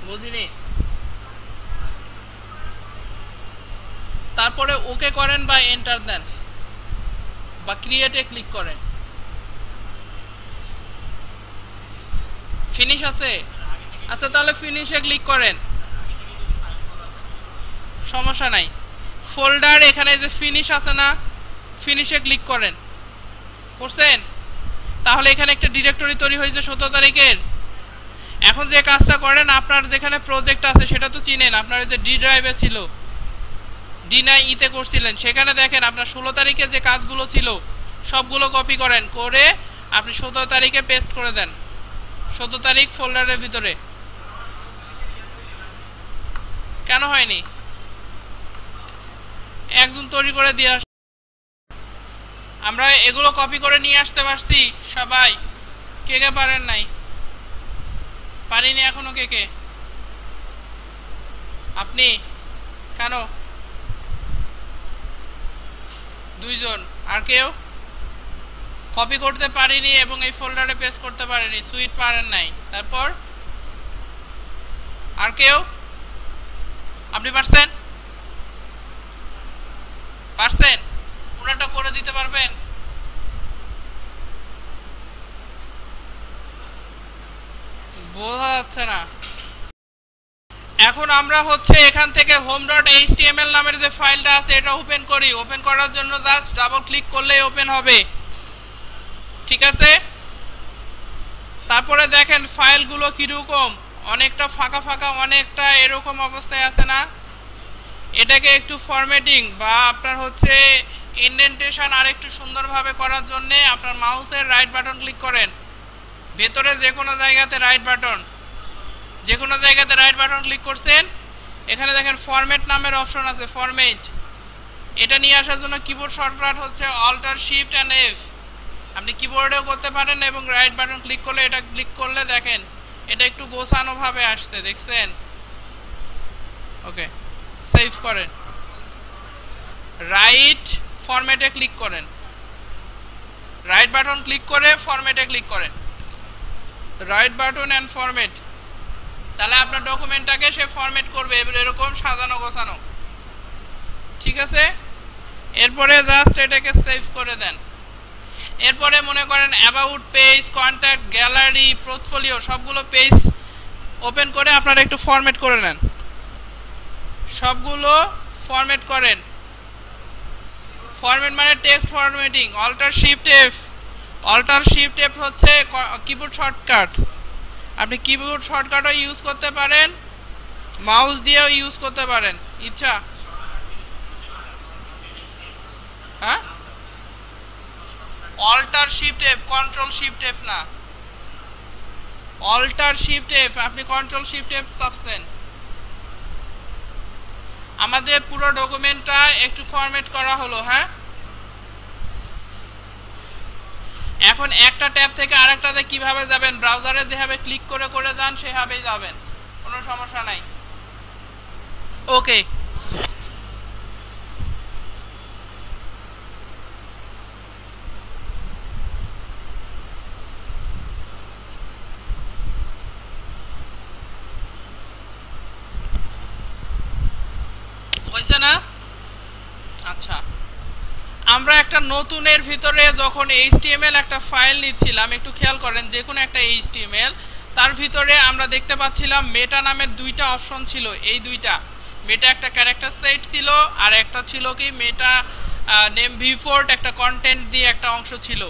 বুঝিনি? তারপরে ওকে করেন বা এন্টার দেন বা ক্রিয়েটে ক্লিক করেন। ফিনিশ আছে? আচ্ছা, তাহলে ফিনিশে ক্লিক করেন, সমস্যা নাই। ফোল্ডার এখানে যে ফিনিশ আছে না, ফিনিশে ক্লিক করেন। করছেন? তাহলে এখানে একটা ডিরেক্টরি তৈরি হয়েছে 17 তারিখের। এখন যে কাজটা করেন, আপনার যেখানে প্রজেক্ট আছে সেটা তো চিনেন, আপনার যে ডি ড্রাইভে ছিল, D9E-তে করছিলেন, সেখানে দেখেন আপনার 16 তারিখে যে কাজগুলো ছিল সবগুলো কপি করেন, করে আপনি 17 তারিখে পেস্ট করে দেন। 17 তারিখ ফোল্ডারের ভিতরে। কেন হয়নি? একজন তৈরি করে দিয়ে আস। আমরা এগুলো কপি করে নিয়ে আসতে পারছি সবাই? কে কে পারেন নাই? পারিনি এখনো কে কে? আপনি? কেন? 2 জন। আর কেউ কপি করতে পারিনি এবং এই ফোল্ডারে পেস্ট করতে পারিনি, সুইট পারেন নাই। তারপর আর কেউ? আপনি পারছেন? পারছেন? পুরোটা করে দিতে পারবেন? বোঝা যাচ্ছে না। এখন আমরা হচ্ছে এখান থেকে home.html নামের যে ফাইলটা আছে এটা ওপেন করি। ওপেন করার জন্য জাস্ট ডাবল ক্লিক করলেই ওপেন হবে। ঠিক আছে, তারপরে দেখেন ফাইলগুলো কিরকম, অনেকটা ফাঁকা ফাঁকা, অনেকটা এরকম অবস্থায় আছে না। এটাকে একটু ফরম্যাটিং বা আপনার হচ্ছে ইন্ডেন্টেশন আর একটু সুন্দরভাবে করার জন্য আপনার মাউসের রাইট বাটন ক্লিক করেন। ভেতরে যে কোনো জায়গাতে রাইট বাটন, যে কোনো জায়গাতে রাইট বাটন ক্লিক করছেন, এখানে দেখেন ফরম্যাট নামের অপশন আছে, ফরম্যাট। এটা নিয়ে আসার জন্য কিবোর্ড শর্টকাট হচ্ছে Alt+Shift+F। আপনি কিবোর্ডেও করতে পারেন এবং রাইট বাটন ক্লিক করলে, এটা ক্লিক করলে দেখেন এটা একটু গোছানো ভাবে আসছে, দেখছেন? ওকে, সেভ করেন, রাইট ফরম্যাটে ক্লিক করেন, রাইট বাটন ক্লিক করে ফরম্যাটে ক্লিক করেন, রাইট বাটন এন্ড ফরম্যাট। তাহলে আপনার ডকুমেন্টটাকে সে ফরম্যাট করবে এরকম সাজানো গোছানো। ঠিক আছে, এরপরে জাস্ট এটাকে সেভ করে দেন। এরপরে মনে করেন about page, contact, gallery, portfolio সবগুলো পেজ ওপেন করে আপনারা একটু ফরম্যাট করে নেন। সবগুলো ফরম্যাট করেন। ফরম্যাট মানে টেক্সট ফরম্যাটিং। Alt+Shift+F। Alt+Shift+F হচ্ছে কিবোর্ড শর্টকাট। আপনি কিবোর্ড শর্টকাটও ইউজ করতে পারেন, মাউস দিয়েও ইউজ করতে পারেন, ইচ্ছা। হ্যাঁ, Alt+Shift+F, Ctrl+Shift+F না, Alt+Shift+F। আপনি Ctrl+Shift+F চাপছেন। আমাদের পুরো ডকুমেন্টটা একটু ফরম্যাট করা হলো। হ্যাঁ, এখন একটা ট্যাব থেকে আরেকটাতে কিভাবে যাবেন, ব্রাউজারে যেভাবে ক্লিক করে করে যান সেভাবেই যাবেন, কোনো সমস্যা নাই। ওকে, আছে না? আচ্ছা, আমরা একটা নতুনের ভিতরে যখন HTML একটা ফাইল নিচ্ছিলাম, একটু খেয়াল করেন, যে কোনো একটা HTML, তার ভিতরে আমরা দেখতে পাচ্ছিলাম মেটা নামের দুইটা অপশন ছিল। এই দুইটা মেটা একটা ক্যারেক্টার সেট ছিল, আর একটা ছিল কি মেটা নেম ভিফোর্ট, একটা কন্টেন্ট দিয়ে একটা অংশ ছিল।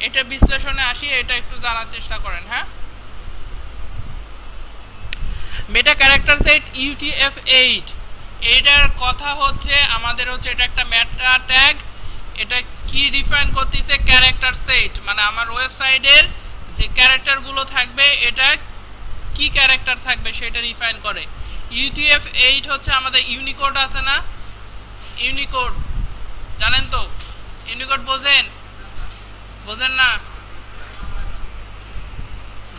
এটা বিশ্লেষণে আসি, এটা একটু জানার চেষ্টা করেন। হ্যাঁ, মেটা ক্যারেক্টার সেট UTF-8, এইটার কথা হচ্ছে আমাদের হচ্ছে এটা একটা মেটা ট্যাগ। এটা কি ডিফাইন করতেছে? ক্যারেক্টার সেট, মানে আমার ওয়েবসাইটের যে ক্যারেক্টারগুলো থাকবে, এটা কি ক্যারেক্টার থাকবে সেটা ডিফাইন করে। UTF-8 হচ্ছে আমাদের ইউনিকোড আছে না? ইউনিকোড জানেন তো? ইউনিকোড বোঝেন? বোঝেন না?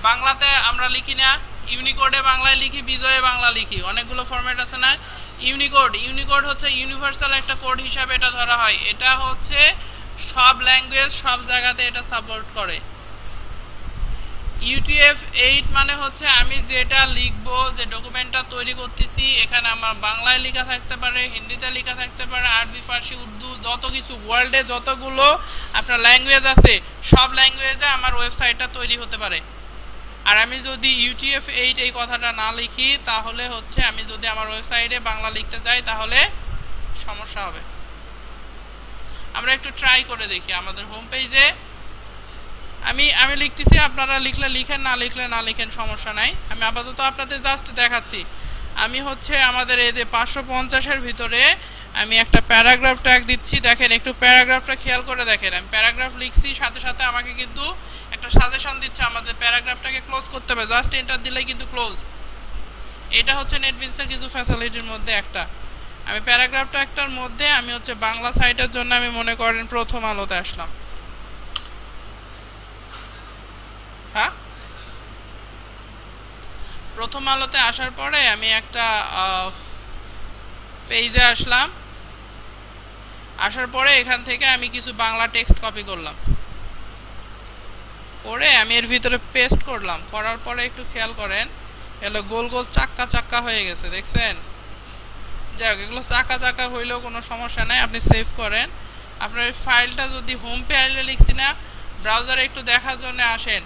বাংলাতে আমরা লিখি না, ইউনিকোডে বাংলায় লিখি, বিজয়ে বাংলা লিখি, অনেকগুলো ফরম্যাট আছে না? ইউনিকোড হচ্ছে ইউনিভার্সাল একটা কোড হিসাবে এটা ধরা হয়। এটা হচ্ছে সব ল্যাঙ্গুয়েজ, সব জায়গাতে এটা সাপোর্ট করে। UTF-8 মানে হচ্ছে আমি যেটা লিখবো, যে ডকুমেন্টটা তৈরি করতেছি, এখানে আমার বাংলায় লেখা থাকতে পারে, হিন্দিতে লেখা থাকতে পারে, আরবি, ফার্সি, উর্দু, যত কিছু ওয়ার্ল্ডে যতগুলো আপনার ল্যাঙ্গুয়েজ আছে, সব ল্যাঙ্গুয়েজে আমার ওয়েবসাইটটা তৈরি হতে পারে। আর আমি যদি UTF-8 এই কথাটা না লিখি, তাহলে হচ্ছে আমি যদি আমার ওয়েবসাইটে বাংলা লিখতে যাই, তাহলে সমস্যা হবে। আমরা একটু ট্রাই করে দেখি আমাদের হোম পেজে। আমি লিখতেছি, আপনারা লিখলে লিখেন, না লিখলে না লিখেন, সমস্যা নাই। আমি আপাতত আপনাদের জাস্ট দেখাচ্ছি। আমি হচ্ছে আমাদের এই যে 550-এর ভিতরে আমি একটা প্যারাগ্রাফ ট্যাগ দিচ্ছি। দেখেন, একটু প্যারাগ্রাফটা খেয়াল করে দেখেন। আমি প্যারাগ্রাফ লিখছি, সাথে সাথে আমাকে কিন্তু একটা সাজেশন দিচ্ছে আমাদের প্যারাগ্রাফটাকে ক্লোজ করতে হবে। জাস্ট এন্টার দিলেই কিন্তু ক্লোজ। এটা হচ্ছে নেটবিনসের কিছু ফ্যাসিলিটির মধ্যে একটা। আমি প্যারাগ্রাফটা একটার মধ্যে আমি হচ্ছে বাংলা সাইটের জন্য আমি মনে করেন প্রথম আলোতে আসলাম। হ্যাঁ, প্রথম আলোতে আসার পরে আমি একটা পেজে আসলাম। আসার পরে এখান থেকে আমি কিছু বাংলা টেক্সট কপি করলাম, করে আমি এর ভিতরে পেস্ট করলাম। করার পরে একটু খেয়াল করেন, এগুলো গোল গোল চাক্কা চাক্কা হয়ে গেছে, দেখছেন? যাই হোক, এগুলো চাক্কা চাক্কা হইলেও কোনো সমস্যা নাই, আপনি সেভ করেন। আপনার ফাইলটা যদি হোম পেজে লিখছি না, ব্রাউজারে একটু দেখার জন্য আসেন,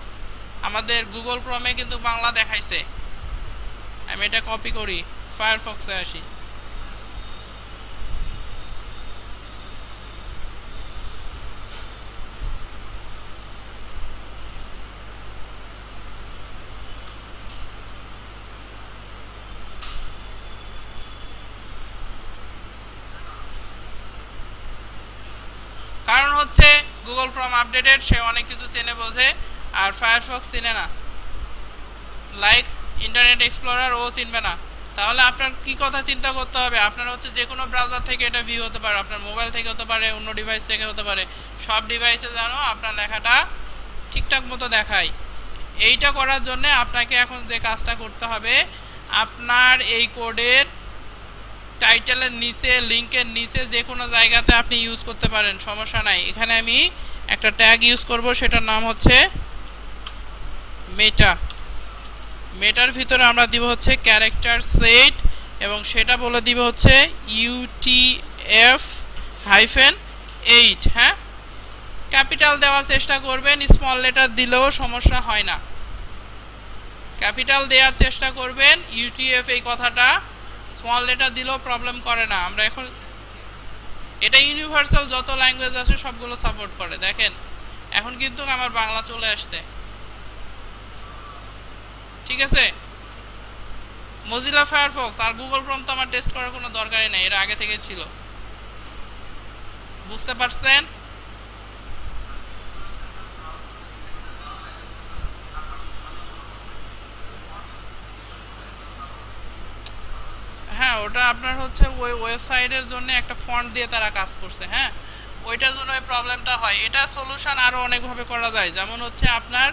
আমাদের গুগল ক্রমে কিন্তু বাংলা দেখাইছে। আমি এটা কপি করি, ফায়ারফক্সে আসি। কারণ হচ্ছে গুগল ক্রোম আপডেটেড, সে অনেক কিছু চেনে বোঝে, আর ফায়ারফক্স চিনে না। লাইক ইন্টারনেট এক্সপ্লোরার ও চিনবে না। তাহলে আপনার কি কথা চিন্তা করতে হবে? আপনার হচ্ছে যে কোনো ব্রাউজার থেকে এটা ভিউ হতে পারে, আপনার মোবাইল থেকে হতে পারে, অন্য ডিভাইস থেকে হতে পারে, সব ডিভাইসে যেন আপনার লেখাটা ঠিকঠাক মতো দেখায়। এইটা করার জন্য আপনাকে এখন যে কাজটা করতে হবে, আপনার এই কোডের টাইটেলের নিচে, লিঙ্কের নিচে যে কোনো জায়গাতে আপনি ইউজ করতে পারেন, সমস্যা নাই। এখানে আমি একটা ট্যাগ ইউজ করব, সেটার নাম হচ্ছে মেটা। মেটার ভিতরে আমরা দিব হচ্ছে ক্যারেক্টার সেট, এবং সেটা বলে দিব হচ্ছে UTF-8। হ্যাঁ, ক্যাপিটাল দেওয়ার চেষ্টা করবেন, স্মল লেটার দিলেও সমস্যা হয় না। ক্যাপিটাল দেওয়ার চেষ্টা করবেন। UTF এই কথাটা স্মল লেটার দিলেও প্রবলেম করে না। আমরা এখন এটা ইউনিভার্সাল যত ল্যাঙ্গুয়েজ আছে সবগুলো সাপোর্ট করে। দেখেন, এখন কিন্তু আমার বাংলা চলে আসছে, ঠিক আছে? মজিলা ফায়ারফক্স আর গুগল ক্রোম তো আমার টেস্ট করার কোনো দরকারই নাই, এর আগে থেকে ছিল। বুঝতে পারছেন? হ্যাঁ, ওটা আপনার হচ্ছে ওই ওয়েবসাইটের জন্য একটা ফন্ট দিয়ে তারা কাজ করছে। হ্যাঁ, ওইটার জন্য ওই প্রবলেমটা হয়। এটা সলিউশন আরও অনেকভাবে করা যায়। যেমন হচ্ছে আপনার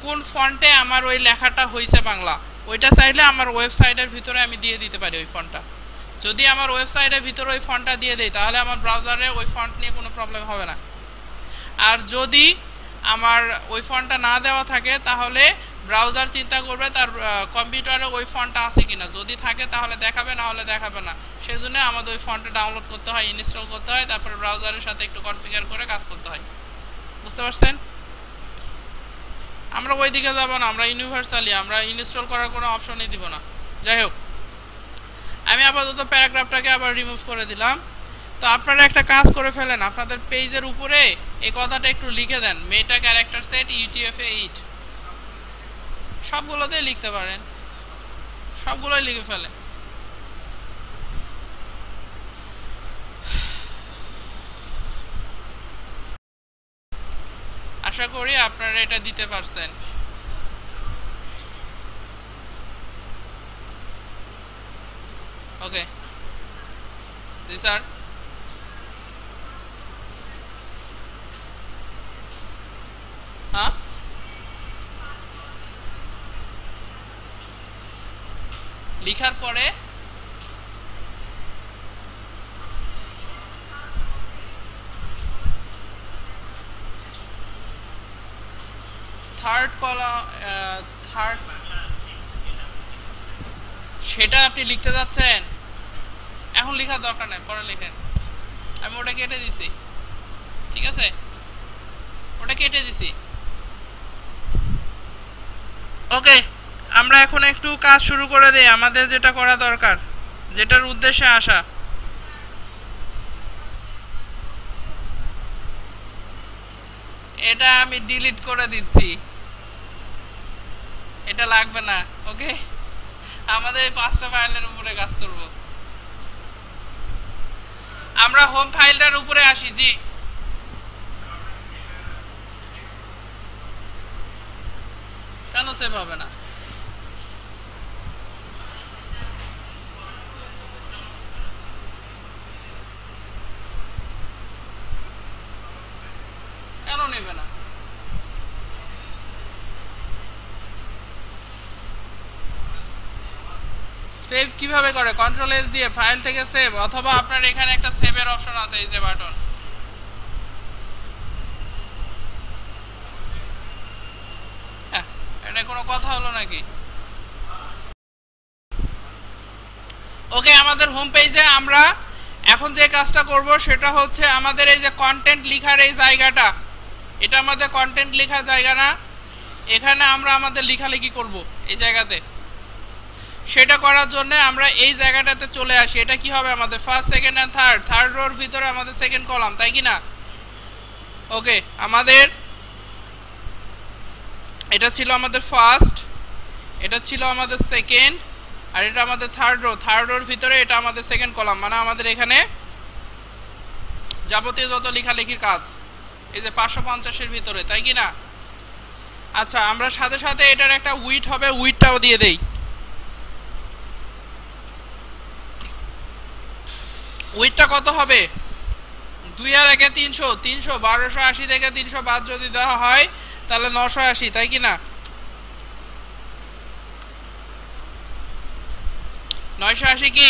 কোন ফন্টে আমার ওই লেখাটা হয়েছে বাংলা, ওইটা চাইলে আমার ওয়েবসাইটের ভিতরে আমি দিয়ে দিতে পারি ওই ফন্টটা। যদি আমার ওয়েবসাইটের ভিতরে ওই ফন্টটা দিয়ে দেই, তাহলে আমার ব্রাউজারে ওই ফন্ট নিয়ে কোনো প্রবলেম হবে না। আর যদি আমার ওই ফন্টটা না দেওয়া থাকে, তাহলে ব্রাউজার চিন্তা করবে তার কম্পিউটারে ওই ফন্টটা আছে কিনা, যদি থাকে তাহলে দেখাবে, না হলে দেখাবে না। সেজন্য আমাদের ওই ফন্টটা ডাউনলোড করতে হয়, ইনস্টল করতে হয়, তারপরে ব্রাউজারের সাথে একটু কনফিগার করে কাজ করতে হয়। বুঝতে পারছেন? আমরা ওই দিকে যাব না, আমরা ইউনিভার্সালি আমরা ইনস্টল করার কোনো অপশনই দিব না। যাই হোক, আমি আপাতত প্যারাগ্রাফটাকে আবার রিমুভ করে দিলাম। তো আপনারা একটা কাজ করে ফেলেন, আপনাদের পেজের উপরে এই কথাটা একটু লিখে দেন, মেটা ক্যারেক্টার সেট UTF-8। সবগুলোতেই লিখতে পারেন, সবগুলোই লিখে ফেলেন। আশা করি আপনারা এটা দিতে পারছেন। ওকে জি স্যার। হ্যাঁ লিখার পরে থার্ড কলাম, থার্ড, সেটা আপনি লিখতে যাচ্ছেন, এখন লেখার দরকার নেই, পরে লিখেন। আমি ওটা কেটে দিছি, ঠিক আছে, ওটা কেটে দিছি। ওকে, আমরা এখন একটু কাজ শুরু করে দেই, আমাদের যেটা করা দরকার, যেটার উদ্দেশ্যে আসা। এটা আমি ডিলিট করে দিচ্ছি, এটা লাগবে না। ওকে, আমাদের 5টা ফাইলের উপরে কাজ করব। আমরা হোম ফাইলটার উপরে আসি। জি, কেন সেভ হবে না? কেন নেবে না? সেভ কিভাবে করে? কন্ট্রোল এস দিয়ে ফাইল থেকে সেভ, অথবা আপনার এখানে একটা সেভের অপশন আছে, এই যে বাটন। হ্যাঁ, এটা কোনো কথা হলো নাকি? ওকে, আমাদের হোম পেজে আমরা এখন যে কাজটা করব সেটা হচ্ছে আমাদের এই যে কন্টেন্ট লেখার এই জায়গাটা, এটা আমাদের কন্টেন্ট লেখার জায়গা না? এখানে আমরা আমাদের লেখালেখি করব এই জায়গাতে। সেটা করার জন্য আমরা এই জায়গাটাতে চলে আসি। এটা কি হবে আমাদের? First, second and third, third রোর ভিতরে আমাদের সেকেন্ড কলাম, তাই কি না? ওকে, আমাদের এটা ছিল আমাদের ফার্স্ট, এটা ছিল আমাদের সেকেন্ড, আর এটা আমাদের থার্ড রো। থার্ড রোর ভিতরে এটা আমাদের সেকেন্ড কলাম, মানে আমাদের এখানে যাবতীয় যত লেখালেখির কাজ এই যে 550-এর ভিতরে, তাই কি না? আচ্ছা, আমরা সাথে সাথে এটার একটা উইডথ হবে, উইডথটাও দিয়ে দেই। উইডথটা কত হবে? 2 আর 1 300, 300 1280 থেকে 300 বাদ যদি দেওয়া হয় তাহলে 980, তাই কি না? 980 কি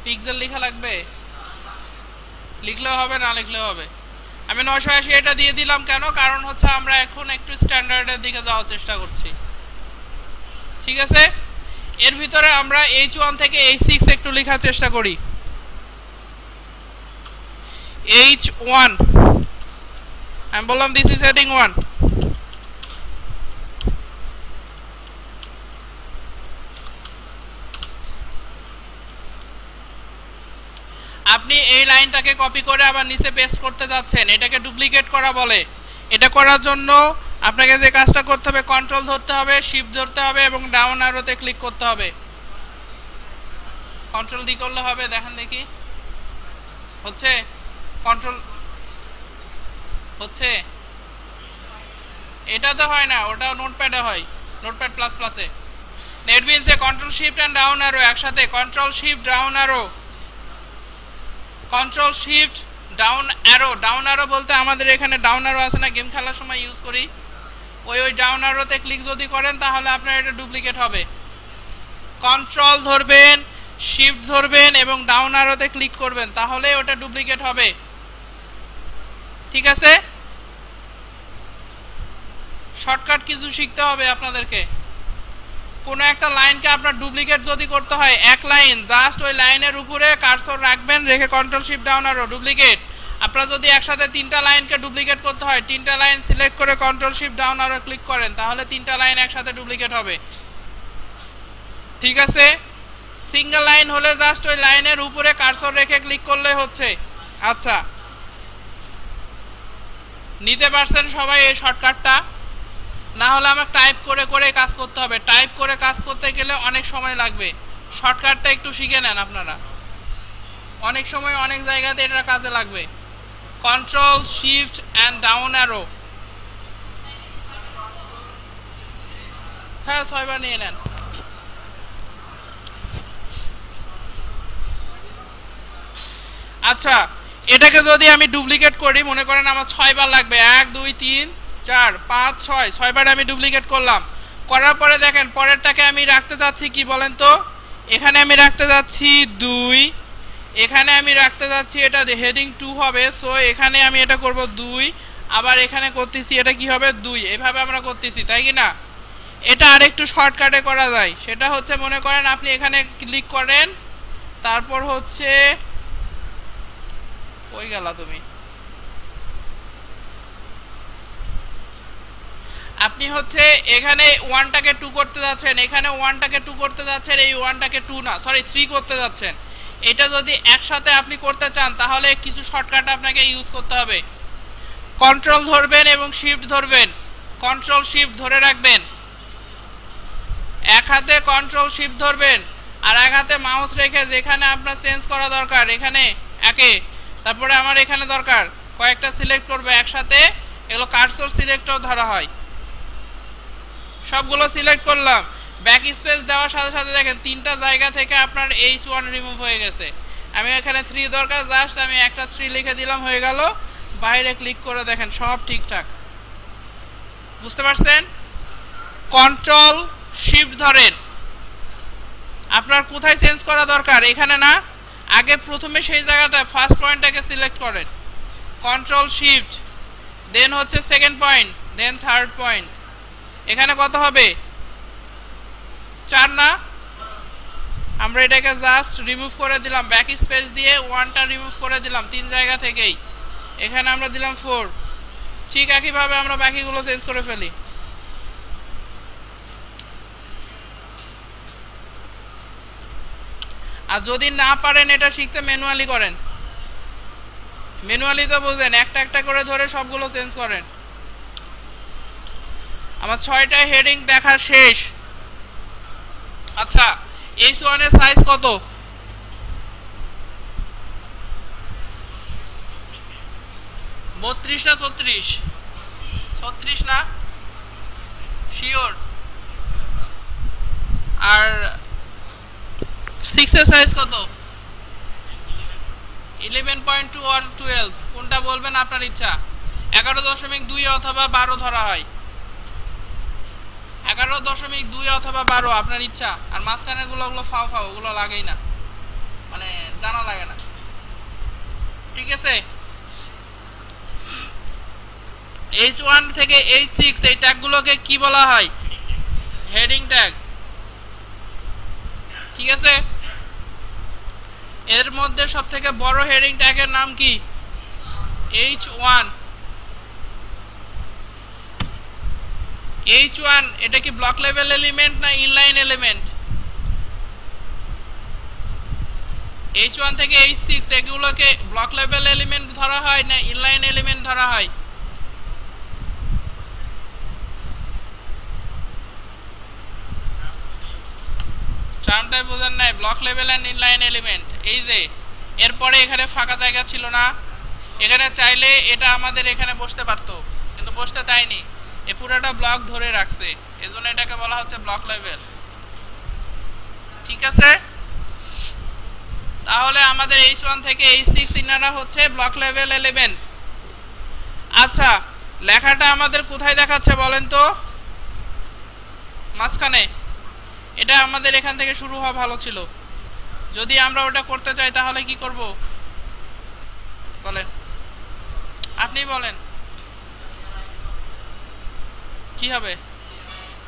পিক্সেল লেখা লাগবে? লিখলেও হবে, না লিখলেও হবে। আমি 980 এটা দিয়ে দিলাম। কেন? কারণ হচ্ছে আমরা এখন একটু স্ট্যান্ডার্ডের দিকে যাওয়ার চেষ্টা করছি, ঠিক আছে? এর ভিতরে আমরা H1 থেকে H6 একটু লেখার চেষ্টা করি। H1 আমি বললাম দিস ইজ হেডিং 1। আপনি এই লাইনটাকে কপি করে আবার নিচে পেস্ট করতে যাচ্ছেন, এটাকে ডুপ্লিকেট করা বলে। এটা করার জন্য আপনাকে যে কাজটা করতে হবে, কন্ট্রোল ধরতে হবে, শিফট ধরতে হবে এবং ডাউন অ্যারোতে ক্লিক করতে হবে। কন্ট্রোল দি করলে হবে, দেখেন দেখি হচ্ছে? কন্ট্রোল হচ্ছে? এটাতে হয় না, ওটা নোটপ্যাডে হয়, নোটপ্যাড প্লাস প্লাসে। নেটবিনসে control shift and down arrow একসাথে, control shift down arrow, control shift down arrow. Down arrow বলতে আমাদের এখানে ডাউন অ্যারো আছে না, গেম খেলার সময় ইউজ করি, ওই ডাউন অ্যারোতে ক্লিক যদি করেন তাহলে আপনার এটা ডুপ্লিকেট হবে। কন্ট্রোল ধরবেন, শিফট ধরবেন এবং ডাউন অ্যারোতে ক্লিক করবেন, তাহলে ওটা ডুপ্লিকেট হবে, ঠিক আছে? শর্টকাট কিছু শিখতে হবে আপনাদেরকে। কোনো একটা লাইনকে আপনার ডুপ্লিকেট যদি করতে হয়, এক লাইন জাস্ট ওই লাইনের উপরে কার্সর রাখবেন, রেখে কন্ট্রোল শিফট ডাউন আরো ডুপ্লিকেট। আপনারা যদি একসাথে তিনটা লাইনকে ডুপ্লিকেট করতে হয়, তিনটা লাইন সিলেক্ট করে কন্ট্রোল শিফট ডাউন আরো ক্লিক করেন, তাহলে তিনটা লাইন একসাথে ডুপ্লিকেট হবে। ঠিক আছে, সিঙ্গেল লাইন হলে জাস্ট ওই লাইনের উপরে কার্সর রেখে ক্লিক করলে হচ্ছে। আচ্ছা, নিতে পারছেন সবাই এই শর্টকাটটা? না হলে আমাকে টাইপ করে করে কাজ করতে হবে। টাইপ করে কাজ করতে গেলে অনেক সময় লাগবে। শর্টকাটটা একটু শিখে নেন আপনারা, অনেক সময় অনেক জায়গাতে এটা কাজে লাগবে। Control shift and down arrow, হ্যাঁ 6 বার নিয়ে নেন। আচ্ছা, এটাকে যদি আমি ডুপ্লিকেট করি, মনে করেন আমার 6 বার লাগবে, 1 2 3 4 5 6, 6 বার আমি ডুপ্লিকেট করলাম। করার পরে দেখেন পরেরটাকে আমি রাখতে যাচ্ছি কি বলেন তো, এখানে আমি রাখতে যাচ্ছি 2, এখানে আমি রাখতে যাচ্ছি এটা হেডিং 2 হবে, সো এখানে আমি এটা করব 2, আবার এখানে করতেছি এটা কি হবে 2, এভাবে আমরা করতেছি, তাই কি না? এটা আরেকটু শর্টকাটে করা যায়, সেটা হচ্ছে মনে করেন আপনি এখানে ক্লিক করেন, তারপর হচ্ছে কই গেলা তুমি, আপনি হচ্ছে এখানে 1টাকে 2 করতে যাচ্ছেন, এখানে 1টাকে 2 করতে যাচ্ছেন, এই 1টাকে 2 না সরি 3 করতে যাচ্ছেন। এটা যদি একসাথে আপনি করতে চান তাহলে কিছু শর্টকাট আপনাকে ইউজ করতে হবে। কন্ট্রোল ধরবেন এবং শিফট ধরবেন, কন্ট্রোল শিফট ধরে রাখবেন, এক হাতে কন্ট্রোল শিফট ধরবেন আর এক হাতে মাউস রেখে যেখানে আপনার চেঞ্জ করা দরকার এখানে একে, তারপরে আমার এখানে দরকার কয়েকটা সিলেক্ট করবে একসাথে, এগুলো কার্সর সিলেক্টর ধরা হয়। সবগুলো সিলেক্ট করলাম, ব্যাক স্পেস দেওয়ার সাথে সাথে দেখেন তিনটা জায়গা থেকে আপনার H1 রিমুভ হয়ে গেছে। আমি এখানে 3 দরকার, জাস্ট আমি একটা 3 লিখে দিলাম, হয়ে গেল। বাইরে ক্লিক করে দেখেন সব ঠিকঠাক। বুঝতে পারছেন? কন্ট্রোল শিফট ধরেন, আপনার কোথায় চেঞ্জ করা দরকার এখানে না, আগে প্রথমে সেই জায়গাটা ফার্স্ট পয়েন্টটাকে সিলেক্ট করেন, কন্ট্রোল শিফট, দেন হচ্ছে সেকেন্ড পয়েন্ট, দেন থার্ড পয়েন্ট। এখানে কত হবে 4 না, আমরা এটাকে জাস্ট রিমুভ করে দিলাম, ব্যাক স্পেস দিয়ে 1টা রিমুভ করে দিলাম 3 জায়গা থেকেই, এখানে আমরা দিলাম 4। ঠিক একইভাবে আমরা বাকিগুলো চেঞ্জ করে ফেলি। আর যদি না পারেন এটা শিখতে ম্যানুয়ালি করেন, ম্যানুয়ালি তো বুঝেন, একটা একটা করে ধরে সবগুলো চেঞ্জ করেন। আমার 6টা হেডিং দেখা শেষ। আচ্ছা, H1 এর সাইজ কত? 32 না 36? 36 না শিওর? আর 6 এর সাইজ কত? 11.2 আর 12, কোনটা বলবেন আপনার ইচ্ছা। 11.2 অথবা 12 ধরা হয়, 11.2 অথবা 12 আপনার ইচ্ছা। আর মাঝখানের গুলো ফাও ফাও, ওগুলো লাগেই না, মানে জানা লাগে না। ঠিক আছে, H1 থেকে H6 এই ট্যাগগুলোকে কি বলা হয়? Heading tag. ঠিক আছে, এর মধ্যে সবথেকে বড় হেডিং ট্যাগের নাম কি? H1। H1 এটা কি ব্লক লেভেল এলিমেন্ট না ইনলাইন এলিমেন্ট? H1 থেকে H6 এগুলোকে ব্লক লেভেল এলিমেন্ট ধরা হয় না ইনলাইন এলিমেন্ট ধরা হয়? টার্মটাই বুঝেন নাই, block level and inline element. এই যে এরপরে এখানে ফাঁকা জায়গা ছিল না, এখানে চাইলে এটা আমাদের এখানে বসতে পারতো, কিন্তু বসতে দেয়নি, এ পুরোটা ব্লক ধরে রাখছে, এজন্য এটাকে বলা হচ্ছে ব্লক লেভেল। ঠিক আছে, তাহলে আমাদের H1 থেকে H6 ইনারা হচ্ছে ব্লক লেভেল এলিমেন্ট। আচ্ছা, লেখাটা আমাদের কোথায় দেখাচ্ছে বলেন তো? মাঝখানে। এটা আমাদের এখান থেকে শুরু হওয়া ভালো ছিল। যদি আমরা ওটা করতে চাই তাহলে কি করব বলেন, আপনি বলেন। কি হবে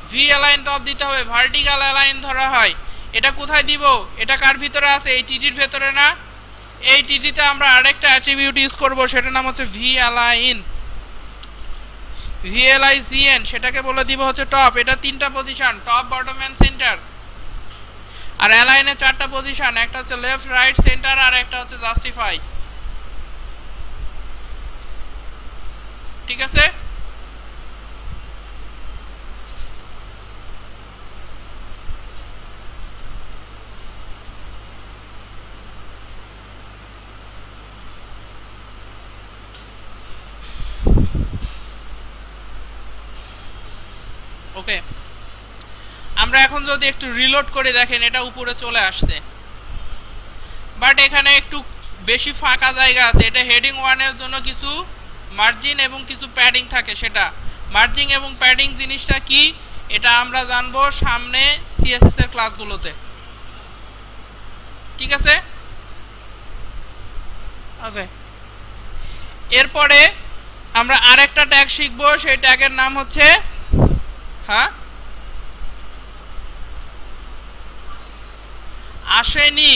ভি অ্যালাইন টপ দিতে হবে ভার্টিক্যাল অ্যালাইন ধরা হয় এটা কোথায় দিব এটা কার ভিতরে আছে এই টিডির ভিতরে না এই টিডিতে আমরা আরেকটা অ্যাট্রিবিউট ইউজ করব সেটার নাম হচ্ছে ভি অ্যালাইন ভিএলআইসিএন সেটাকে বলে দিব হচ্ছে টপ এটা তিনটা position top bottom and centre আর অ্যালাইনে চারটা পজিশন একটা হচ্ছে লেফট রাইট সেন্টার আর একটা হচ্ছে জাস্টিফাই ঠিক আছে ওকে আমরা এখন যদি একটু রিলোড করে দেখেন এটা উপরে চলে আসছে বাট এখানে একটু বেশি ফাঁকা জায়গা আছে এটা হেডিং 1 এর জন্য কিছু মার্জিন এবং কিছু প্যাডিং থাকে সেটা মার্জিন এবং প্যাডিং জিনিসটা কি এটা আমরা জানবো সামনে সিএসএস এর ক্লাসগুলোতে ঠিক আছে ওকে এরপরে আমরা আরেকটা ট্যাগ শিখবো সেই ট্যাগের নাম হচ্ছে হ্যাঁ আসেনি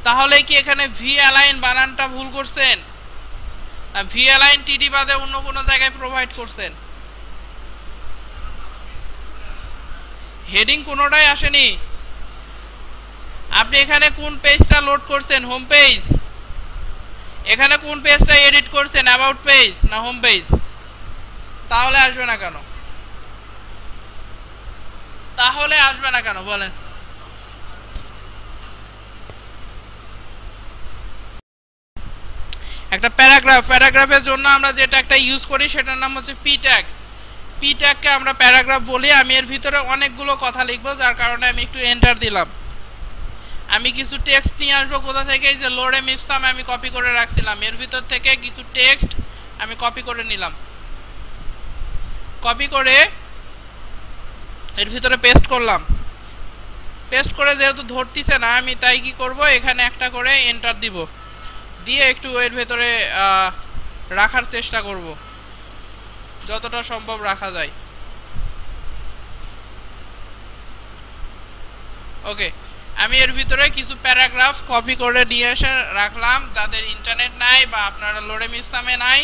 তাহলে কি এখানে ভি অ্যালাইন বানানটা ভুল করছেন না ভি অ্যালাইন টিডি বাদে অন্য কোনো জায়গায় প্রোভাইড করছেন হেডিং কোনোটাই আসেনি আপনি এখানে কোন পেজটা লোড করছেন হোম পেজ এখানে কোন পেজটা এডিট করছেন অ্যাবাউট পেজ না হোম পেজ তাহলে আসবে না কেন বলেন একটা প্যারাগ্রাফের জন্য আমরা যেটা একটা ইউজ করি সেটার নাম হচ্ছে পি ট্যাগকে আমরা প্যারাগ্রাফ বলি আমি এর ভিতরে অনেকগুলো কথা লিখবো যার কারণে আমি একটু এন্টার দিলাম আমি কিছু টেক্সট নিয়ে আসবো কোথা থেকে এই যে লোরেম ইপসাম আমি কপি করে রাখছিলাম এর ভিতর থেকে কিছু টেক্সট আমি কপি করে নিলাম কপি করে এর ভিতরে পেস্ট করলাম পেস্ট করে যেহেতু ধরতিছে না আমি তাই কি করব এখানে একটা করে এন্টার দিব দিয়ে একটু এর ভিতরে রাখার চেষ্টা করব যতটা সম্ভব রাখা যায় ওকে আমি এর ভিতরে কিছু প্যারাগ্রাফ কপি করে নিয়ে এসে রাখলাম যাদের ইন্টারনেট নাই বা আপনারা লোরেম ইসলামে নাই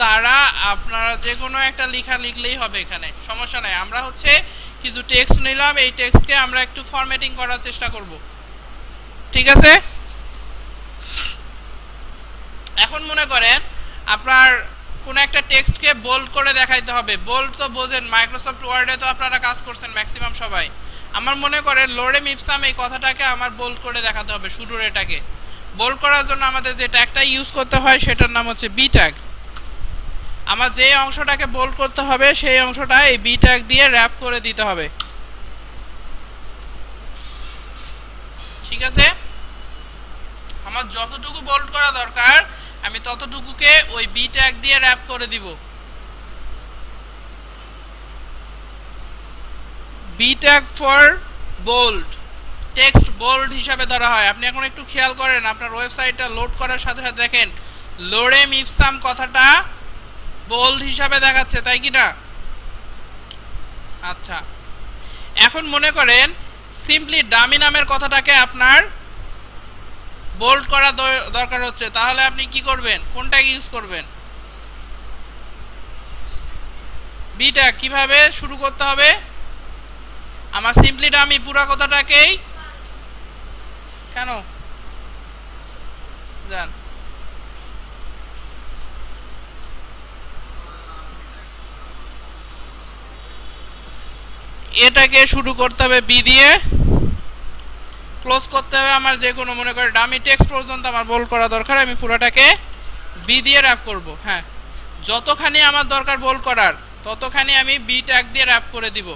তারা আপনারা যে কোনো একটা লেখা লিখলেই হবে এখানে সমস্যা নাই আমরা হচ্ছে কিছু টেক্সট নিলাম এই টেক্সটকে আমরা একটু ফরম্যাটিং করার চেষ্টা করব ঠিক আছে এখন মনে করেন আপনার কোন একটা টেক্সটকে বোল্ড করে দেখাইতে হবে বোল্ড তো বোঝেন মাইক্রোসফট ওয়ার্ডে তো আপনারা কাজ করছেন ম্যাক্সিমাম সবাই আমার মনে করেন লোরেম ইপসাম এই কথাটাকে আমার বোল্ড করে দেখাতে হবে শুরুর এটাকে বোল্ড করার জন্য আমাদের যে ট্যাগটা ইউজ করতে হয় সেটার নাম হচ্ছে বি ট্যাগ আমার যে অংশটাকে বোল্ড করতে হবে সেই অংশটা এই বি ট্যাগ দিয়ে র‍্যাপ করে দিতে হবে ঠিক আছে আমার যতটুকু বোল্ড করা দরকার আমি ততটুকুকে ওই বি ট্যাগ দিয়ে র‍্যাপ করে দিব B tag for bold text bold হিসাবে ধরা হয় আপনি এখন একটু খেয়াল করেন আপনার ওয়েবসাইটটা লোড করার সাথে সাথে দেখেন লোরেম ইপসাম কথাটা বোল্ড হিসাবে দেখাচ্ছে তাই কি না আচ্ছা এখন মনে করেন সিম্পলি ডামি নামের কথাটাকে আপনার বোল্ড করা দরকার হচ্ছে তাহলে আপনি কি করবেন কোনটা ইউজ করবেন বি ট্যাগ কিভাবে শুরু করতে হবে আমার সিম্পলি ডামি পুরো কথাটাকেই কেন জান এটাকে শুরু করতে হবে বি দিয়ে ক্লোজ করতে হবে আমার যে কোনো মনে করে ডামি টেক্সট পর্যন্ত আমার বোল্ড করা দরকার আমি পুরোটাকে বি দিয়ে র‍্যাপ করব হ্যাঁ যতখানি আমার দরকার বোল্ড করার ততখানি আমি বি ট্যাগ দিয়ে র‍্যাপ করে দিব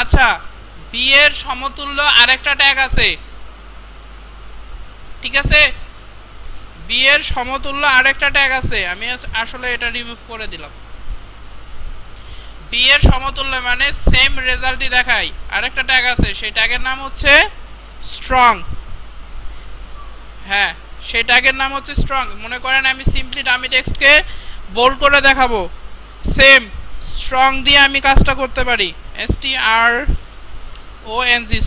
আচ্ছা বি এর সমতুল্য আরেকটা ট্যাগ আছে ঠিক আছে বি এর সমতুল্য আরেকটা ট্যাগ আছে আমি আসলে এটা রিমুভ করে দিলাম বি এর সমতুল্য মানে সেম রেজাল্টই দেখায় আরেকটা ট্যাগ আছে সেই ট্যাগের নাম হচ্ছে স্ট্রং হ্যাঁ সেই ট্যাগের নাম হচ্ছে স্ট্রং মনে করেন আমি সিম্পলি ডামি টেক্সটকে বোল্ড করে দেখাবো সেম স্ট্রং দিয়ে আমি কাজটা করতে পারি, strong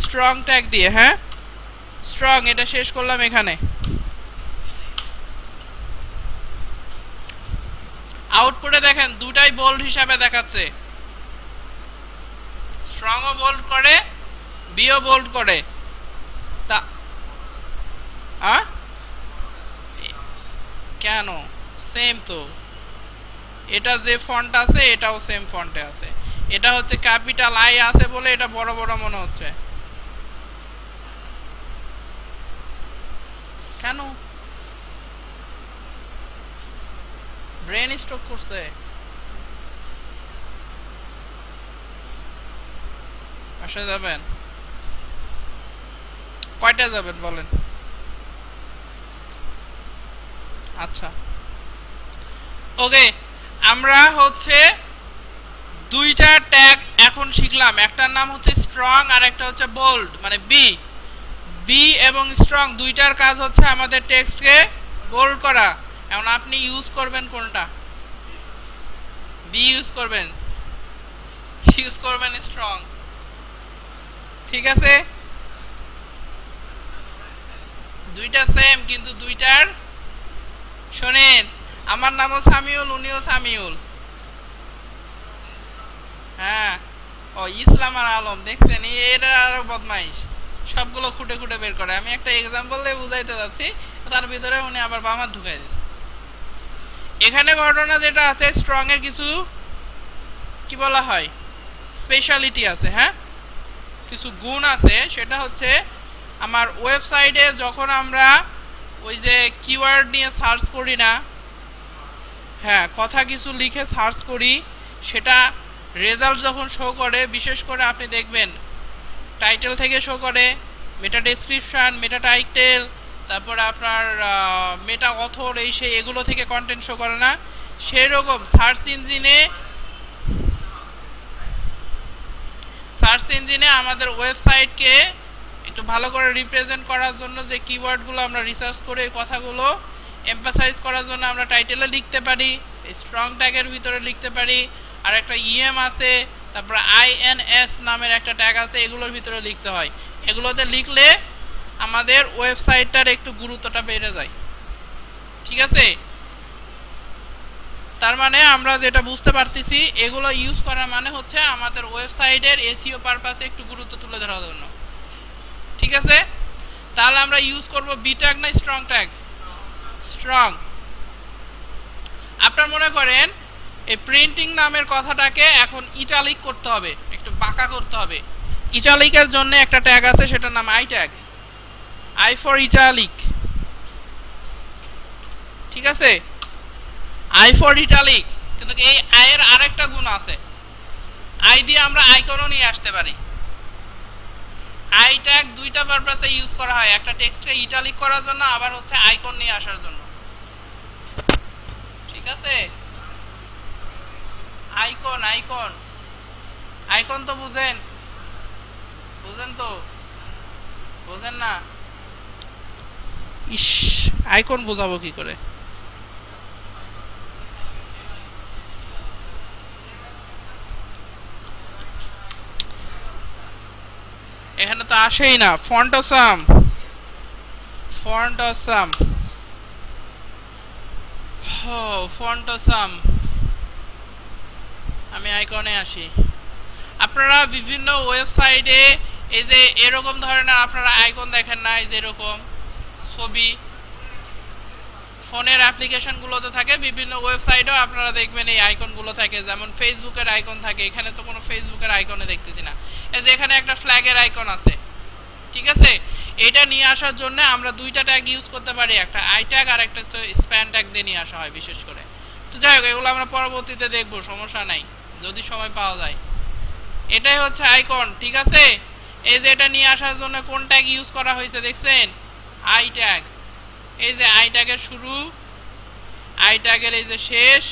স্ট্রং ট্যাগ দিয়ে। হ্যাঁ, স্ট্রং এটা শেষ করলাম এখানে। আউটপুটে দেখেন দুটাই বোল্ড হিসাবে দেখাচ্ছে, স্ট্রংও বোল্ড করে, বিও বোল্ড করে। তা কেন? সেম তো, এটা যে ফন্ট আছে এটাও সেম ফন্টে আছে। এটা হচ্ছে ক্যাপিটাল আই আছে বলে এটা বড় বড় মনে হচ্ছে। কেন? ব্রেন স্ট্রোক করছে? বাসায় যাবেন? কয়টা যাবেন বলেন? আচ্ছা, ওকে। আমরা হচ্ছে দুইটা ট্যাগ এখন শিখলাম, একটার নাম হচ্ছে স্ট্রং আর একটা হচ্ছে বোল্ড, মানে বি এবং স্ট্রং দুইটার কাজ হচ্ছে আমাদের টেক্সটকে বোল্ড করা। এখন আপনি ইউজ করবেন কোনটা? বি ইউজ করবেন স্ট্রং, ঠিক আছে? দুইটা সেম, কিন্তু দুইটার, শোনেন, আমার নামও সামিউল, উনিও সামিউল। হ্যাঁ, ও ইসলাম আর আলম, দেখছেন এরা আরো বদমাইশ, সবগুলো খুঁটে খুঁটে বের করে। আমি একটা এক্সাম্পল দিয়ে বুঝাইতে যাচ্ছি, তার ভিতরে উনি আবার বামার ঢুকাই দিচ্ছে। এখানে ঘটনা যেটা আছে, স্ট্রং এর কিছু কি বলা হয়, স্পেশালিটি আছে। হ্যাঁ, কিছু গুণ আছে। সেটা হচ্ছে আমার ওয়েবসাইটে যখন আমরা ওই যে কিওয়ার্ড নিয়ে সার্চ করি না, হ্যাঁ, কথা কিছু লিখে সার্চ করি, সেটা রেজাল্ট যখন শো করে, বিশেষ করে আপনি দেখবেন টাইটেল থেকে শো করে, মেটা ডেসক্রিপশন, মেটা টাইটেল, তারপরে আপনার মেটা অথর, এই সেই এগুলো থেকে কন্টেন্ট শো করে না? সেই রকম সার্চ ইঞ্জিনে আমাদের ওয়েবসাইটকে একটু ভালো করে রিপ্রেজেন্ট করার জন্য যে কিওয়ার্ডগুলো আমরা রিসার্চ করে এই কথাগুলো এমফাসাইজ করার জন্য আমরা টাইটেলে লিখতে পারি, স্ট্রং ট্যাগের ভিতরে লিখতে পারি। আর একটা ইএম আছে, তারপরে INS নামের একটা ট্যাগ আছে, এগুলোর ভিতরে লিখতে হয়। এগুলোতে লিখলে আমাদের ওয়েবসাইটটার একটু গুরুত্বটা বেড়ে যায়, ঠিক আছে? তার মানে আমরা যেটা বুঝতে পারতেছি, এগুলো ইউজ করার মানে হচ্ছে আমাদের ওয়েবসাইটের এসইও পারপাসে একটু গুরুত্ব তুলে ধরার জন্য, ঠিক আছে? তাহলে আমরা ইউজ করব বি ট্যাগ না স্ট্রং ট্যাগ? স্ট্রং। আপনার মনে করেন এই প্রিন্টিং নামের কথাটাকে এখন ইটালিক করতে হবে, একটু বাঁকা করতে হবে। ইটালিকের জন্য একটা ট্যাগ আছে, সেটার নাম I tag, I for italic, ঠিক আছে? I for italic. কিন্তু এই আই এর আরেকটা গুণ আছে, আই দিয়ে আমরা আইকনও নিয়ে আসতে পারি। আই ট্যাগ দুইটা পারপাসে ইউজ করা হয়, একটা টেক্সটকে ইটালিক করার জন্য, আবার হচ্ছে আইকন নিয়ে আসার জন্য, ঠিক আছে? আইকন তো বুঝেন তো? বুঝেন না? ইস, আইকন বোঝাবো কি করে? এখানে তো আসেই না। ফন্ট অসাম, আমি আইকনে আসি। আপনারা বিভিন্ন ওয়েবসাইটে এই যে এরকম ধরনের আপনারা আইকন দেখেন না, এই যে এরকম ছবি ফোনের অ্যাপ্লিকেশনগুলোতে থাকে, বিভিন্ন ওয়েবসাইটেও আপনারা দেখবেন এই আইকনগুলো থাকে। যেমন ফেসবুকের আইকন থাকে, এখানে তো কোনো ফেসবুকের আইকনে দেখতেছি না। এই যে এখানে একটা ফ্ল্যাগের আইকন আছে, ঠিক আছে? এটা নিয়ে আসার জন্য আমরা দুইটা ট্যাগ ইউজ করতে পারি, একটা আই ট্যাগ আর একটা স্প্যান ট্যাগ দিয়ে নিয়ে আসা হয় বিশেষ করে। তো যাই হোক, এগুলো আমরা পরবর্তীতে দেখবো, সমস্যা নাই, যদি সময় পাওয়া যায়। এটাই হচ্ছে আইকন, ঠিক আছে? এই যে এটা নিয়ে আসার জন্য কোন ট্যাগ ইউজ করা হয়েছে দেখছেন? I tag. এই যে আই ট্যাগের শুরু, আই ট্যাগের এই যে শেষ,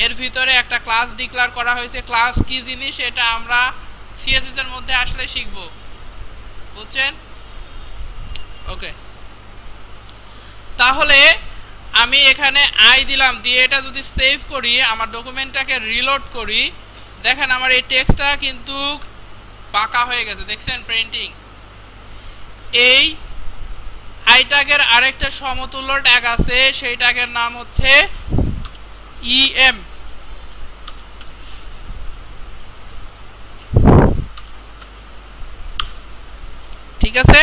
এর ভিতরে একটা ক্লাস ডিক্লেয়ার করা হয়েছে। ক্লাস কি জিনিস এটা আমরা সিএসএস এর মধ্যে আসলে শিখব, বুঝছেন? ওকে, তাহলে আমি এখানে আই দিলাম, দিয়ে এটা যদি সেভ করি, আমার ডকুমেন্টটাকে রিলোড করি, দেখেন আমার এই টেক্সটটা কিন্তু পাকা হয়ে গেছে, দেখছেন প্রিন্টিং। এই আই ট্যাগের আরেকটা সমতুল্য ট্যাগ আছে, সেই ট্যাগের নাম হচ্ছে ইএম। ঠিক আছে,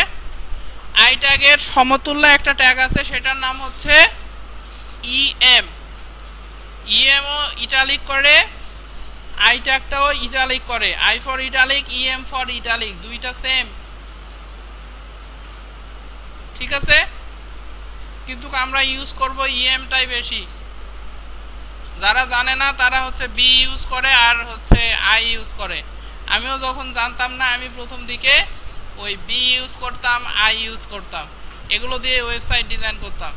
আই ট্যাগের সমতুল্য একটা ট্যাগ আছে, সেটার নাম হচ্ছে ইএম। ইএম ও ইটালিক করে, আই ট্যাগটাও ইটালিক করে। I for italic, EM for italic, দুইটা সেম। ঠিক আছে, কিন্তু আমরা ইউজ করব ইএমটাই বেশি। যারা জানে না তারা হচ্ছে বি ইউজ করে আর হচ্ছে আই ইউজ করে। আমিও যখন জানতাম না, আমি প্রথম দিকে ওই বি ইউজ করতাম, আই ইউজ করতাম, এগুলো দিয়ে ওয়েবসাইট ডিজাইন করতাম।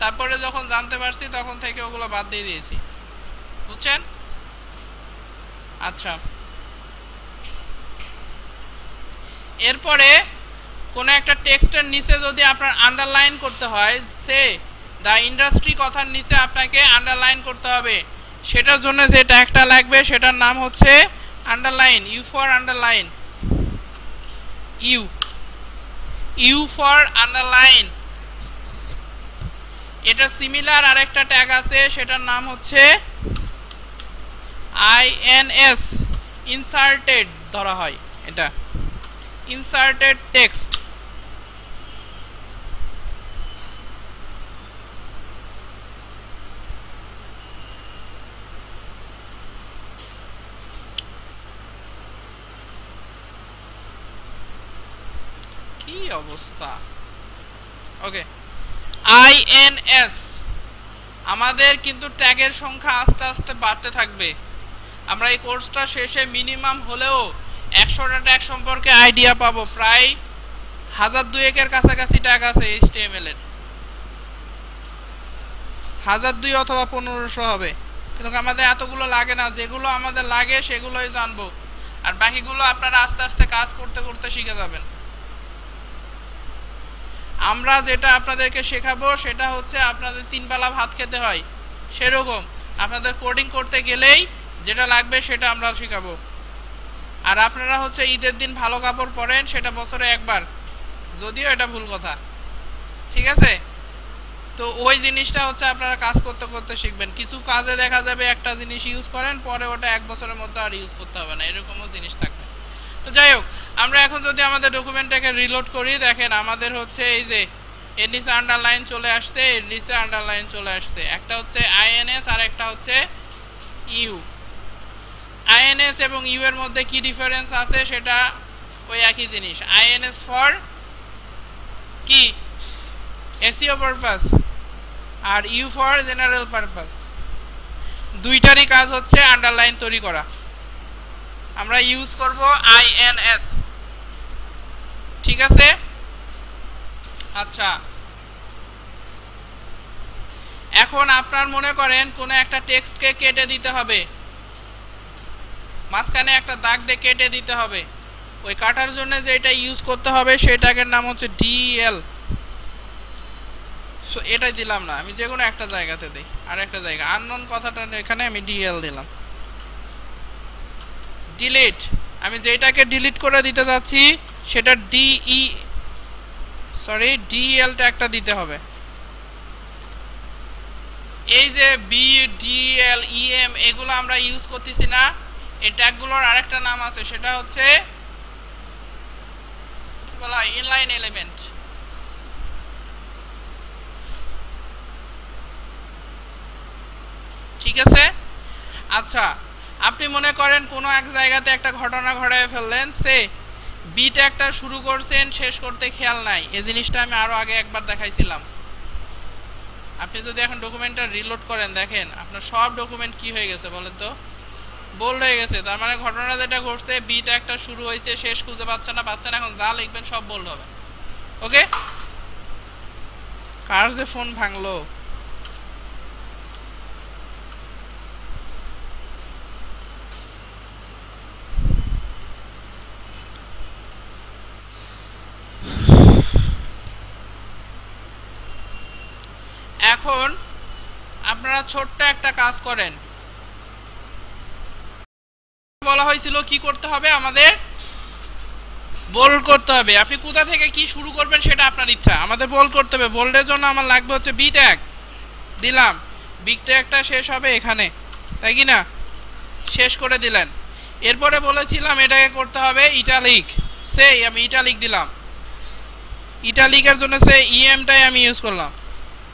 তারপরে যখন জানতে পারছি তখন থেকে ওগুলো বাদ দিয়ে দিয়েছি, বুঝছেন? আচ্ছা, এরপরে কোন একটা টেক্সটের নিচে যদি আপনার আন্ডারলাইন করতে হয়, সে দ্য ইন্ডাস্ট্রি কথার নিচে আপনাকে আন্ডারলাইন করতে হবে, সেটার জন্য যে ট্যাগটা লাগবে সেটার নাম হচ্ছে underline. U for underline, U for underline. এটা সিমিলার আরেকটা ট্যাগ আছে, সেটার নাম হচ্ছে আইএনএস, ইনসার্টেড ধরা হয়, এটা ইনসার্টেড টেক্সট। কি অবস্থা! ওকে, আইএনএস। আমাদের কিন্তু ট্যাগের সংখ্যা আস্তে আস্তে বাড়তে থাকবে। আমরা এই কোর্সটা শেষে মিনিমাম হলেও 100টা ট্যাগ সম্পর্কে আইডিয়া পাবো। প্রায় 1002 কাছাকাছি ট্যাগ আছে HTML এর, 1002 অথবা 1500 হবে। কিন্তু আমাদের এতগুলো লাগে না, যেগুলো আমাদের লাগে সেগুলোই জানবো, আর বাকিগুলো আপনারা আস্তে আস্তে কাজ করতে করতে শিখে যাবেন। আমরা যেটা আপনাদেরকে শেখাবো সেটা হচ্ছে আপনাদের 3 বেলা ভাত খেতে হয়, সেরকম আপনাদের কোডিং করতে গেলেই যেটা লাগবে সেটা আমরা শেখাবো। আর আপনারা হচ্ছে ঈদের দিন ভালো কাপড় পরেন, সেটা বছরে একবার, যদিও এটা ভুল কথা। ঠিক আছে, তো ওই জিনিসটা হচ্ছে আপনারা কাজ করতে করতে শিখবেন। কিছু কাজে দেখা যাবে একটা জিনিস ইউজ করেন, পরে ওটা 1 বছরের মধ্যে আর ইউজ করতে হবে না, এরকমও জিনিস থাকবে। তো যাই হোক, আমরা এখন যদি আমাদের ডকুমেন্টটাকে রিলোড করি, দেখেন আমাদের হচ্ছে এই যে এর নিচে আন্ডারলাইন চলে আসছে, এর নিচে আন্ডারলাইন চলে আসছে। একটা হচ্ছে আইএনএস আর একটা হচ্ছে ইউ। আইএনএস এবং ইউ এর মধ্যে কি ডিফারেন্স আছে সেটা ওই একই জিনিস। আইএনএস ফর কি এসইও পারপাস, আর ইউ ফর জেনারেল পারপাস। দুইটারই কাজ হচ্ছে আন্ডারলাইন তৈরি করা। আমরা ইউজ করব আইএনএস। ঠিক আছে, আচ্ছা, এখন আপনার মনে করেন কোনো একটা টেক্সটকে কেটে দিতে হবে, মাঝখানে একটা দাগ দিয়ে কেটে দিতে হবে। ওই কাটার জন্য যেটা ইউজ করতে হবে সেটার নাম হচ্ছে ডিএল। সো এটাই দিলাম না, আমি যে কোনো একটা জায়গাতে দিই, আর একটা জায়গা আননোন কথাটা এখানে আমি ডিএল দিলাম। ডিলিট, আমি যেটাকে ডিলিট করে দিতে যাচ্ছি সেটা ডিএল ট্যাগটা দিতে হবে। এই যে বি, ডিএল, ইএম এগুলো আমরা ইউজ করতেছি না, এই ট্যাগগুলোর আরেকটা নাম আছে, সেটা হচ্ছে কি বলা হয়, ইনলাইন এলিমেন্ট। ঠিক আছে, আচ্ছা, আপনি মনে করেন কোনো এক জায়গাতে একটা ঘটনা ঘটায় ফেললেন, সে বি ট্যাগটা শুরু করছেন, শেষ করতে খেয়াল নাই। এই জিনিসটা আমি আরো আগে একবার দেখাইছিলাম। আপনি যদি এখন ডকুমেন্টটা রিলোড করেন, দেখেন আপনার সব ডকুমেন্ট কি হয়ে গেছে বলেন তো, বোল্ড হয়ে গেছে। তার মানে ঘটনা যেটা ঘটছে, বি ট্যাগটা শুরু হয়েছে, শেষ খুঁজে পাচ্ছেন না, এখন যা লিখবেন সব বোল্ড হবে। ওকে, কার যে ফোন ভাঙলো! এখন আপনারা ছোট্ট একটা কাজ করেন, বলা হয়েছিল কি করতে হবে, আমাদের বোল্ড করতে হবে। আপনি কোথা থেকে কি শুরু করবেন সেটা আপনার ইচ্ছা, আমাদের বোল্ড করতে হবে। বোল্ডের জন্য আমার লাগবে হচ্ছে বি ট্যাগ, দিলাম। বিগ ট্যাগটা শেষ হবে এখানে, তাই কি না? শেষ করে দিলেন। এরপরে বলেছিলাম এটাকে করতে হবে ইটালিক, সেই আমি ইটালিক দিলাম। ইটালিকের জন্য সে ইএমটাই আমি ইউজ করলাম।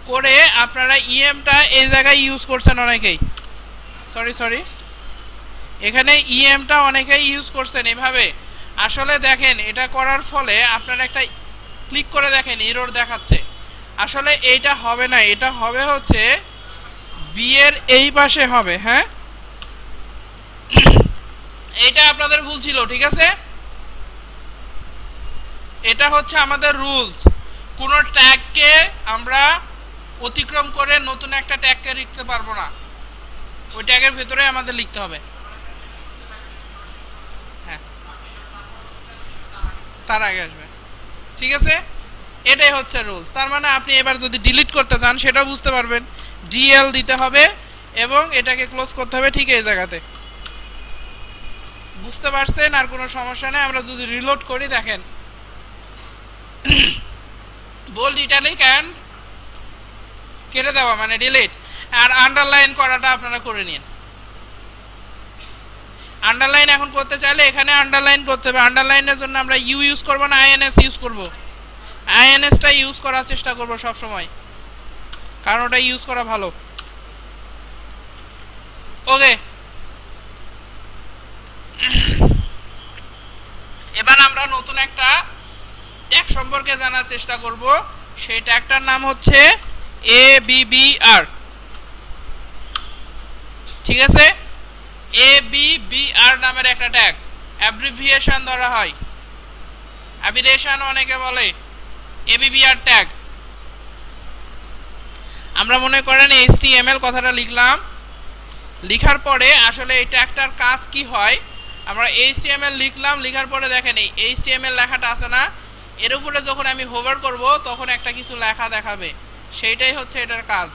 করে আপনারা ইএমটা এই জায়গায় ইউজ করছেন অনেকেই, সরি এখানে ইএমটা অনেকেই ইউজ করছেন এভাবে। আসলে দেখেন এটা করার ফলে আপনারা একটা ক্লিক করে দেখেন এরর দেখাচ্ছে। আসলে এইটা হবে না, এটা হবে হচ্ছে বি এর এই পাশে হবে। হ্যাঁ, এইটা আপনাদের ভুল ছিল, ঠিক আছে? এটা হচ্ছে আমাদের রুলস। কোন ট্যাগকে আমরা অতিক্রম করে নতুন একটা ট্যাগকে লিখতে পারবো না, ওই ট্যাগের ভিতরে আমাদের লিখতে হবে। হ্যাঁ, তার আগে আসবে, ঠিক আছে? এটাই হচ্ছে রুলস। তার মানে আপনি এবার যদি ডিলিট করতে চান সেটা বুঝতে পারবেন, ডিএল দিতে হবে এবং এটাকে ক্লোজ করতে হবে ঠিক এই জায়গাতে। বুঝতে পারছেন? আর কোনো সমস্যা নেই। আমরা যদি রিলোড করি দেখেন বোল্ড ইটালিক এন্ড কেটে দেওয়া মানে ডিলিট। আর আন্ডারলাইন করাটা আপনারা করে নিন। আন্ডারলাইন এখন করতে চাইলে এখানে আন্ডারলাইন করতে হবে। আন্ডারলাইনের জন্য আমরা ইউ ইউজ করব না আইএনএস ইউজ করব। আইএনএসটা ইউজ করার চেষ্টা করব সব সময়, কারণ ওটা ইউজ করা ভালো। ওকে, এবার আমরা নতুন একটা ট্যাগ সম্পর্কে জানার চেষ্টা করব। সেই ট্যাগটার নাম হচ্ছে ABBR, ঠিক আছে? ABBR নামের একটা ট্যাগ, অ্যাব্রিভিয়েশন ধরা হয়, অ্যাবিরেশন অনেকে বলে। ABBR ট্যাগ আমরা মনে করেন HTML কথাটা লিখলাম, লিখার পরে আসলে এই ট্যাগটার কাজ কি হয়, আমরা HTML লিখলাম, লিখার পরে দেখেন এই HTML লেখাটা আছে না, এর উপরে যখন আমি হোভার করব তখন একটা কিছু লেখা দেখাবে, সেইটাই হচ্ছে এটার কাজ।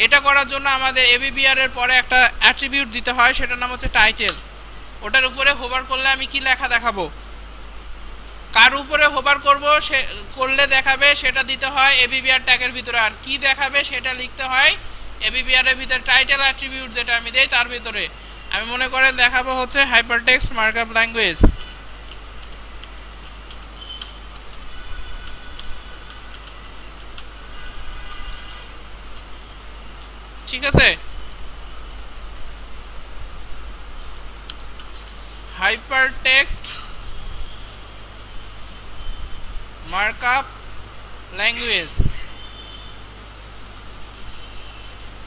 এটা করার জন্য আমাদের ABBR এর পরে একটা অ্যাট্রিবিউট দিতে হয়, সেটার নাম হচ্ছে টাইটেল। ওটার উপরে হোভার করলে আমি কি লেখা দেখাবো, কার উপরে হোভার করব সে করলে দেখাবে সেটা দিতে হয় ABBR ট্যাগের ভিতরে। আর কি দেখাবে সেটা লিখতে হয় ABBR এর ভিতরে টাইটেল অ্যাট্রিবিউট যেটা আমি দেই তার ভিতরে। আমি মনে করেন দেখাবো হচ্ছে হাইপারটেক্সট মার্কআপ ল্যাঙ্গুয়েজ, ঠিক আছে? হাইপারটেক্সট মার্কআপ ল্যাঙ্গুয়েজ,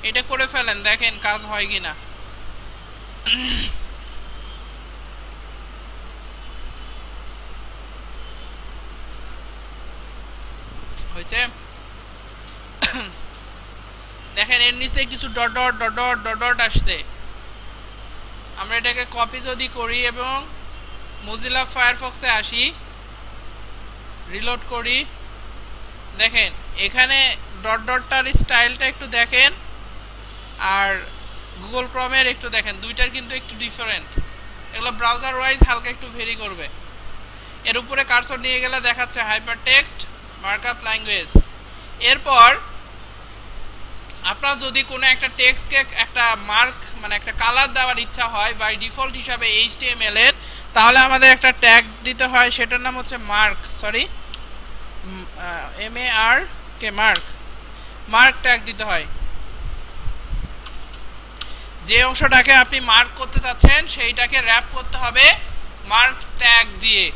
এটা করে ফেলেন, দেখেন কাজ হয় কিনা। হয়েছে? দেখেন এর নিচে কিছু dot dot dot dot dot dot আসছে। আমরা এটাকে কপি যদি করি এবং মোজিলা ফায়ারফক্সে আসি, রিলোড করি, দেখেন এখানে ডট ডটটার স্টাইলটা একটু দেখেন আর গুগল ক্রমের একটু দেখেন, দুইটার কিন্তু একটু ডিফারেন্ট। এগুলো ব্রাউজার ওয়াইজ হালকা একটু ভেরি করবে। এর উপরে কার্সর নিয়ে গেলে দেখাচ্ছে হাইপারটেক্সট মার্কআপ ল্যাঙ্গুয়েজ। এরপর আপনার যদি কোনো একটা টেক্সটকে একটা মার্ক মানে একটা কালার দেওয়ার ইচ্ছা হয় বাই ডিফল্ট হিসাবে HTML এর, তাহলে আমাদের একটা ট্যাগ দিতে হয়, সেটার নাম হচ্ছে মার্ক, MARK, মার্ক ট্যাগ দিতে হয়। যে অংশটাকে আপনি মার্ক করতে চাচ্ছেন সেইটাকে র‍্যাপ করতে হবে মার্ক ট্যাগ দিয়ে।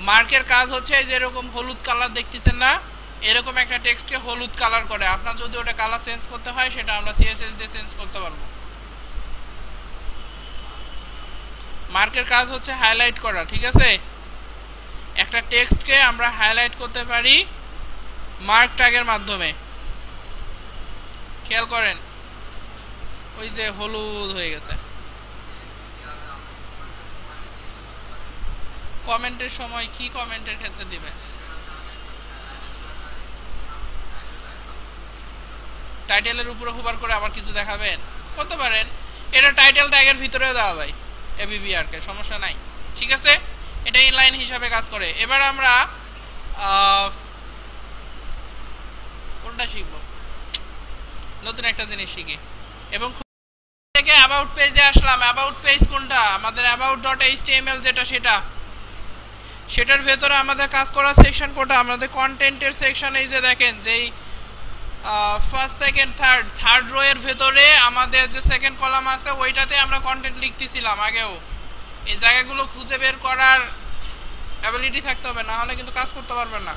মার্কের কাজ হচ্ছে যেরকম হলুদ কালার দেখতেছেন না, এরকম একটা টেক্সটকে হলুদ কালার করে। আপনার যদি ওটা কালার চেঞ্জ করতে হয় সেটা আমরা CSS দিয়ে চেঞ্জ করতে পারবো। মার্কের কাজ হচ্ছে হাইলাইট করা, ঠিক আছে? একটা টেক্সটকে আমরা হাইলাইট করতে পারি মার্ক ট্যাগের মাধ্যমে। খেয়াল করেন ওই যে হলুদ হয়ে গেছে। কমেন্টের সময় কি কমেন্টের ক্ষেত্রে দিবে? টাইটেলের উপরে হোভার করে আবার কিছু দেখাবেন, করতে পারেন। এটা টাইটেল ট্যাগের ভিতরেও দেওয়া যায় এবিবিআর কে, সমস্যা নাই। ঠিক আছে, এটা ইনলাইন হিসাবে কাজ করে। এবার আমরা কোনটা শিখব, নতুন একটা জিনিস শিখি। এবং থেকে অ্যাবাউট পেজে আসলাম। অ্যাবাউট পেজ কোনটা? আমাদের about.html যেটা, সেটার ভেতরে আমাদের কাজ করা সেকশন কোনটা? আমাদের কন্টেন্টের সেকশন। এই যে দেখেন, যেই ফার্স্ট সেকেন্ড থার্ড রো এর ভেতরে আমাদের যে সেকেন্ড কলাম আছে ওইটাতে আমরা কন্টেন্ট লিখতেছিলাম আগেও। এই জায়গাগুলো খুঁজে বের করার অ্যাবিলিটি থাকতে হবে, না হলে কিন্তু কাজ করতে পারবেন না।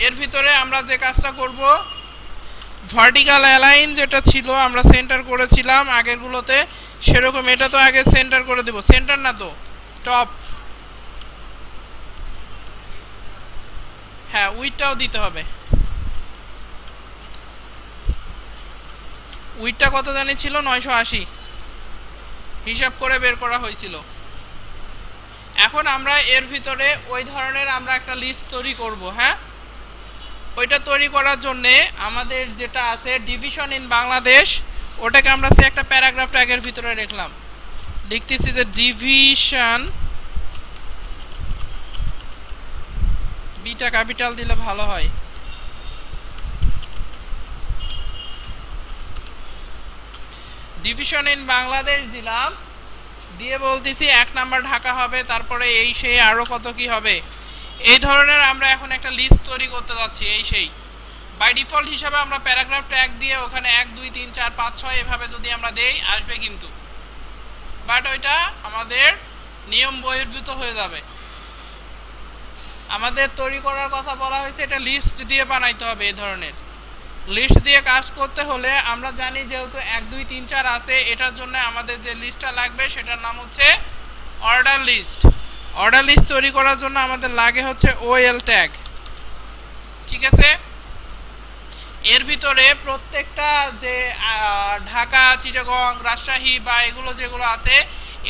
এর ভিতরে আমরা যে কাজটা করব, ভার্টিক্যাল অ্যালাইন যেটা ছিল আমরা সেন্টার করেছিলাম আগেরগুলোতে, সেরকম এটা তো আগে সেন্টার করে দেব। সেন্টার না তো টপ, হ্যাঁ উইডটাও দিতে হবে। উইডটা কত জানি ছিল, 980 হিসাব করে বের করা হয়েছিল। এখন আমরা এর ভিতরে ওই ধরনের আমরা একটা লিস্ট তৈরি করব। হ্যাঁ, ওইটা তৈরি করার জন্য আমাদের যেটা আছে ডিভিশন ইন বাংলাদেশ, ওটাকে আমরা সে একটা প্যারাগ্রাফ ট্যাগের ভিতরে রাখলাম। লিখতেছি যে ডিভিশন, বিটা ক্যাপিটাল দিলে ভালো হয়। ডিভিশন ইন বাংলাদেশ দিলাম, দিয়ে বলতেছি 1 নাম্বার ঢাকা হবে, তারপরে এই সেই আরো কত কি হবে, এই ধরনের আমরা এখন একটা লিস্ট তৈরি করতে যাচ্ছি। এই সেই বাই ডিফল্ট হিসাবে আমরা প্যারাগ্রাফ ট্যাগ দিয়ে ওখানে 1 2 3 4 5 6 এভাবে যদি আমরা দেই আসবে কিন্তু, বাট ওইটা আমাদের নিয়ম বহির্ভূত হয়ে যাবে। আমাদের তৈরি করার কথা বলা হয়েছে এটা লিস্ট দিয়ে বানাইতে হবে। এই ধরনের লিস্ট দিয়ে কাজ করতে হলে আমরা জানি যেহেতু 1 2 3 4 আছে, এটার জন্য আমাদের যে লিস্টটা লাগবে সেটার নাম হচ্ছে অর্ডার লিস্ট। অর্ডার লিস্ট তৈরি করার জন্য আমাদের লাগে হচ্ছে ওএল ট্যাগ। ঠিক আছে, এর ভিতরে প্রত্যেকটা যে ঢাকা, চিটাগং, রাজশাহী বা এগুলো যেগুলো আছে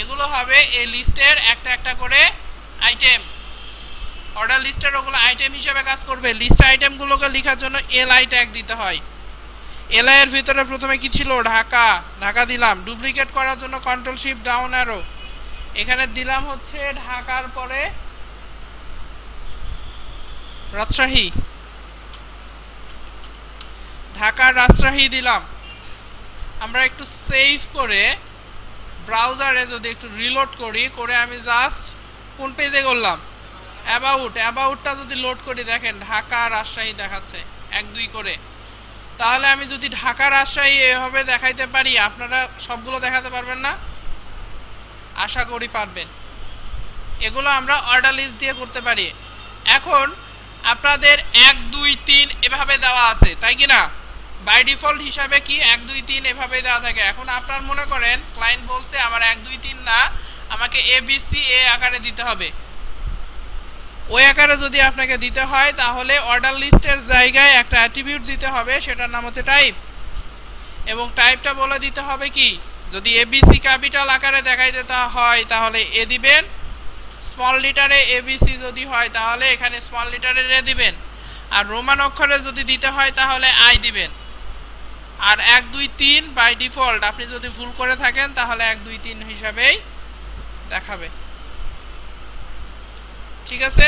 এগুলো হবে এই লিস্টের একটা একটা করে আইটেম। অর্ডার লিস্টের ওগুলো আইটেম হিসেবে কাজ করবে। লিস্ট আইটেমগুলোকে লেখার জন্য এলআই ট্যাগ দিতে হয়। এলআই এর ভিতরে প্রথমে কি ছিল, ঢাকা, ঢাকা দিলাম। ডুপ্লিকেট করার জন্য কন্ট্রোল শিফট ডাউন অ্যারো, এখানে দিলাম হচ্ছে ঢাকার পরে রাজশাহী, ঢাকা রাজশাহী দিলাম। আমরা একটু সেভ করে ব্রাউজারে যদি একটু রিলোড করি, করে আমি জাস্ট কোন পেজে করলাম, অ্যাবাউটটা যদি লোড করি, দেখেন ঢাকা রাজশাহী দেখাচ্ছে 1 2 করে। তাহলে আমি যদি ঢাকা রাজশাহী এভাবে দেখাইতে পারি, আপনারা সবগুলো দেখাতে পারবেন না? আশা করি পারবেন। এগুলো আমরা অর্ডার লিস্ট দিয়ে করতে পারি। এখন আপনাদের 1 2 3 এভাবে দেওয়া আছে, তাই কি না? বাই ডিফল্ট হিসাবে কি 1 2 3 এভাবে দেওয়া থাকে। এখন আপনার মনে করেন ক্লায়েন্ট বলছে আমার 1 2 3 না, আমাকে এবিসি এ আকারে দিতে হবে। ওই আকারে যদি আপনাকে দিতে হয় তাহলে অর্ডার লিস্টের জায়গায় একটা অ্যাট্রিবিউট দিতে হবে, সেটার নাম হচ্ছে টাইপ। এবং টাইপটা বলে দিতে হবে কি, যদি এবিসি ক্যাপিটাল আকারে দেখাইতে হয় তাহলে এ দিবেন, স্মল লিটারে এবিসি যদি হয় তাহলে এখানে স্মল লিটারে এ দিবেন, আর রোমান অক্ষরে যদি দিতে হয় তাহলে আই দিবেন। আর 1 2 3 বাই ডিফল্ট আপনি যদি ভুল করে থাকেন তাহলে 1 2 3 হিসাবেই দেখাবে। ঠিক আছে,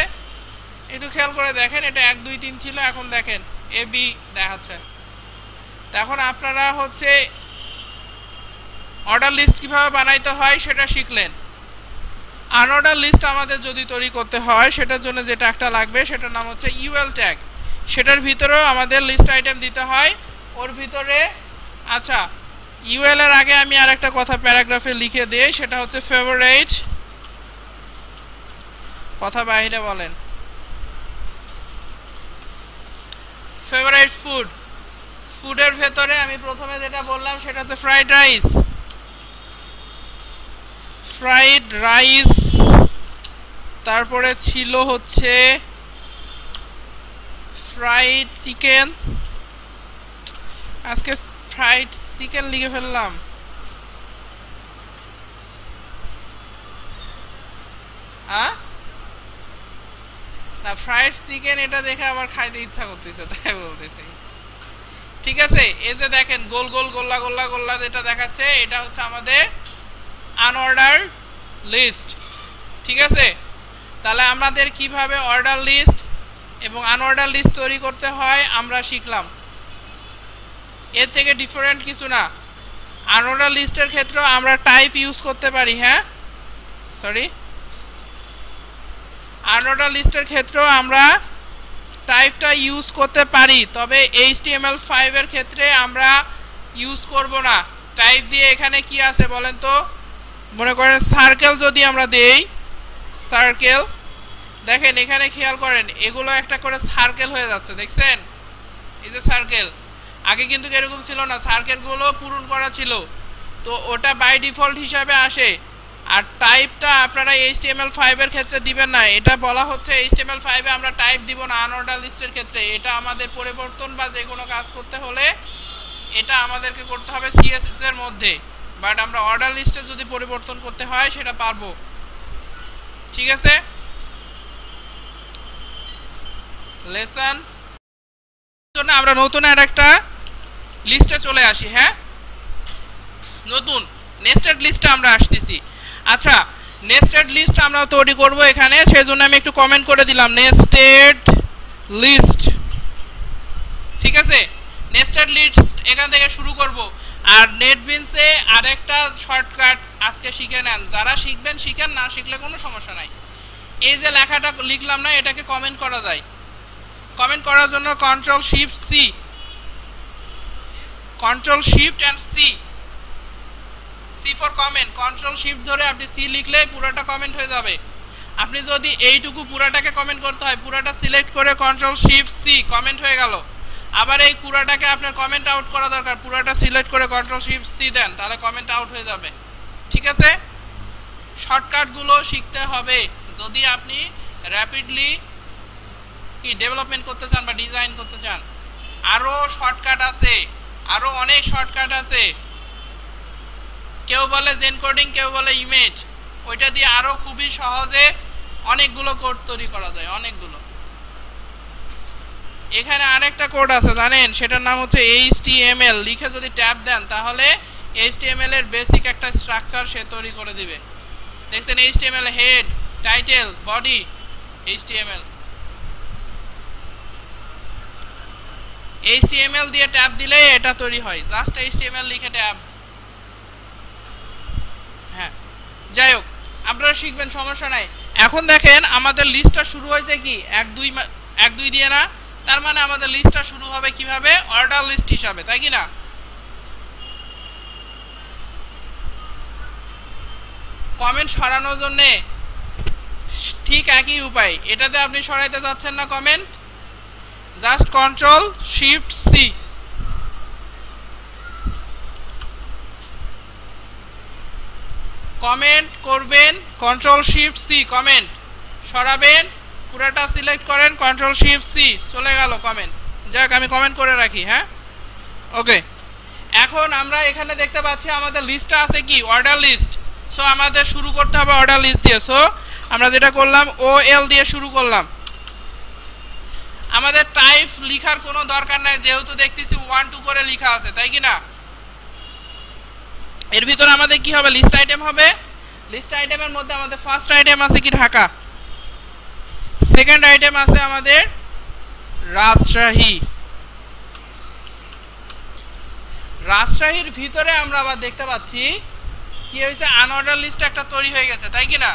একটু খেয়াল করে দেখেন, এটা 1 2 3 ছিল, এখন দেখেন এ বি দেখাচ্ছে। এখন আপনারা হচ্ছে অর্ডার লিস্ট কিভাবে বানাইতে হয় সেটা শিখলেন। আনঅর্ডার লিস্ট আমাদের যদি তৈরি করতে হয় সেটার জন্য যেটা একটা লাগবে সেটার নাম হচ্ছে ইউএল ট্যাগ। সেটার ভিতরেও আমাদের লিস্ট আইটেম দিতে হয় ওর ভিতরে। আচ্ছা, ইউএল এর আগে আমি আরেকটা কথা প্যারাগ্রাফে লিখে দেই, সেটা হচ্ছে ফেভারিট, কথা বাইরে বলেন, ফেভারিট ফুড। ফুডের ভেতরে আমি প্রথমে যেটা বললাম সেটা হচ্ছে ফ্রাইড রাইস। ফ্রাইড রাইস, তারপরে ছিল হচ্ছে ফ্রাইড চিকেন। আজকে ফ্রাইড চিকেন লিখে ফেললাম। না, ফ্রাইড চিকেন এটা দেখে আবার খাইতে ইচ্ছা করতেছে তাই বলতেছি। ঠিক আছে, এই যে দেখেন গোল গোল গোল্লা গোল্লা গোল্লা যেটা দেখাচ্ছে এটা হচ্ছে আমাদের আনঅর্ডার লিস্ট। ঠিক আছে, তাহলে আমাদের কিভাবে অর্ডার লিস্ট এবং আনঅর্ডার লিস্ট তৈরি করতে হয় আমরা শিখলাম। এর থেকে ডিফারেন্ট কিছু না। আনঅর্ডার লিস্টের ক্ষেত্রে আমরা টাইপ ইউজ করতে পারি। হ্যাঁ, সরি, আনঅর্ডার লিস্টের ক্ষেত্রেও আমরা টাইপটা ইউজ করতে পারি, তবে HTML5 এর ক্ষেত্রে আমরা ইউজ করব না। টাইপ দিয়ে এখানে কি আছে বলেন তো, মনে করেন সার্কেল যদি আমরা দেই, সার্কেল দেখেন এখানে খেয়াল করেন এগুলো একটা করে সার্কেল হয়ে যাচ্ছে, দেখছেন? এই যে সার্কেল, আগে কিন্তু এরকম ছিল না, সার্কেলগুলো পূরণ করা ছিল, তো ওটা বাই ডিফল্ট হিসাবে আসে। আর টাইপটা আপনারা HTML5 এর ক্ষেত্রে দিবেন না, এটা বলা হচ্ছে HTML5 এ আমরা টাইপ দিব না আনঅর্ডার লিস্টের ক্ষেত্রে। এটা আমাদের পরিবর্তন বা যে কোনো কাজ করতে হলে এটা আমাদেরকে করতে হবে CSS এর মধ্যে, বাট আমরা অর্ডার লিস্টে যদি পরিবর্তন করতে হয় সেটা পারবো। ঠিক আছে, লেসন জন্য আমরা নতুন আর একটা লিস্টে চলে আসি। হ্যাঁ, নতুন নেস্টেড লিস্টে আমরা আসতেছি। আচ্ছা, নেস্টেড লিস্ট আমরা তৈরি করব এখানে, সেজন্য আমি একটু কমেন্ট করে দিলাম নেস্টেড লিস্ট। ঠিক আছে, নেস্টেড লিস্ট এখান থেকে শুরু করব। আর নেটবিনসে আরেকটা শর্টকাট আজকে শিখে নেন, যারা শিখবেন শিখেন, না শিখলে কোনো সমস্যা নাই। এই যে লেখাটা লিখলাম না, এটাকে কমেন্ট করা যায়। কমেন্ট করার জন্য control shift C, control shift and C, C for comment. Control shift ধরে আপনি সি লিখলে পুরোটা কমেন্ট হয়ে যাবে। আপনি যদি এইটুকু পুরাটাকে কমেন্ট করতে হয়, পুরাটা সিলেক্ট করে কন্ট্রোল শিফট সি, কমেন্ট হয়ে গেল। আবার এই পুরাটাকে আপনার কমেন্ট আউট করা দরকার, পুরাটা সিলেক্ট করে কন্ট্রোল শিফট সি দেন, তাহলে কমেন্ট আউট হয়ে যাবে। ঠিক আছে, শর্টকাটগুলো শিখতে হবে যদি আপনি র্যাপিডলি কি ডেভেলপমেন্ট করতে চান বা ডিজাইন করতে চান। আরও শর্টকাট আছে, আরও অনেক শর্টকাট আছে। কেউ বলে জেন কোডিং, কেউ বলে ইমেজ, ওইটা দিয়ে আরও খুবই সহজে অনেকগুলো কোড তৈরি করা যায়, অনেকগুলো। এখানে আরেকটা কোড আছে জানেন, সেটার নাম হচ্ছে HTML। লিখে যদি ট্যাব দেন তাহলে HTML এর বেসিক একটা স্ট্রাকচার সে তৈরি করে দিবে। দেখছেন HTML head, title, body, HTML। HTML দিয়ে ট্যাব দিলে এটা তৈরি হয়, জাস্ট HTML লিখে ট্যাব। হ্যাঁ, যাই হোক আপনারা শিখবেন, সমস্যা নাই। এখন দেখেন আমাদের লিস্টটা শুরু হয়েছে কি 1 2 দিয়ে না, তার মানে আমাদের লিস্টটা শুরু হবে কিভাবে, অর্ডার লিস্ট হিসাবে, তাই কি না? কমেন্ট সরানোর জন্য ঠিক একই উপায়, এটাতে আপনি সরাইতে যাচ্ছেন না comment, just control shift C, comment করবেন, কন্ট্রোল শিফট সি, কমেন্ট সরাবেন, পুরোটা সিলেক্ট করেন, কন্ট্রোল শিফট সি, চলে গেল কমেন্ট। যাক, আমি কমেন্ট করে রাখি। হ্যাঁ, ওকে। এখন আমরা এখানে দেখতে পাচ্ছি আমাদের লিস্টটা আছে কি, অর্ডার লিস্ট। সো আমাদের শুরু করতে হবে অর্ডার লিস্ট দিয়ে। সো আমরা যেটা করলাম OL দিয়ে শুরু করলাম। আমাদের টাইপ লেখার কোনো দরকার নাই, যেহেতু দেখতেছি 1 2 করে লেখা আছে, তাই কি না? এর ভিতরে আমাদের কি হবে, লিস্ট আইটেম হবে। লিস্ট আইটেমের মধ্যে আমাদের ফার্স্ট আইটেম আছে কি ঢাকা, সেকেন্ড আইটেম আছে আমাদের রাজশাহী। রাজশাহীর ভিতরে আমরা আবার দেখতে পাচ্ছি কি হয়েছে, আনঅর্ডার লিস্ট একটা তৈরি হয়ে গেছে, তাই কি না?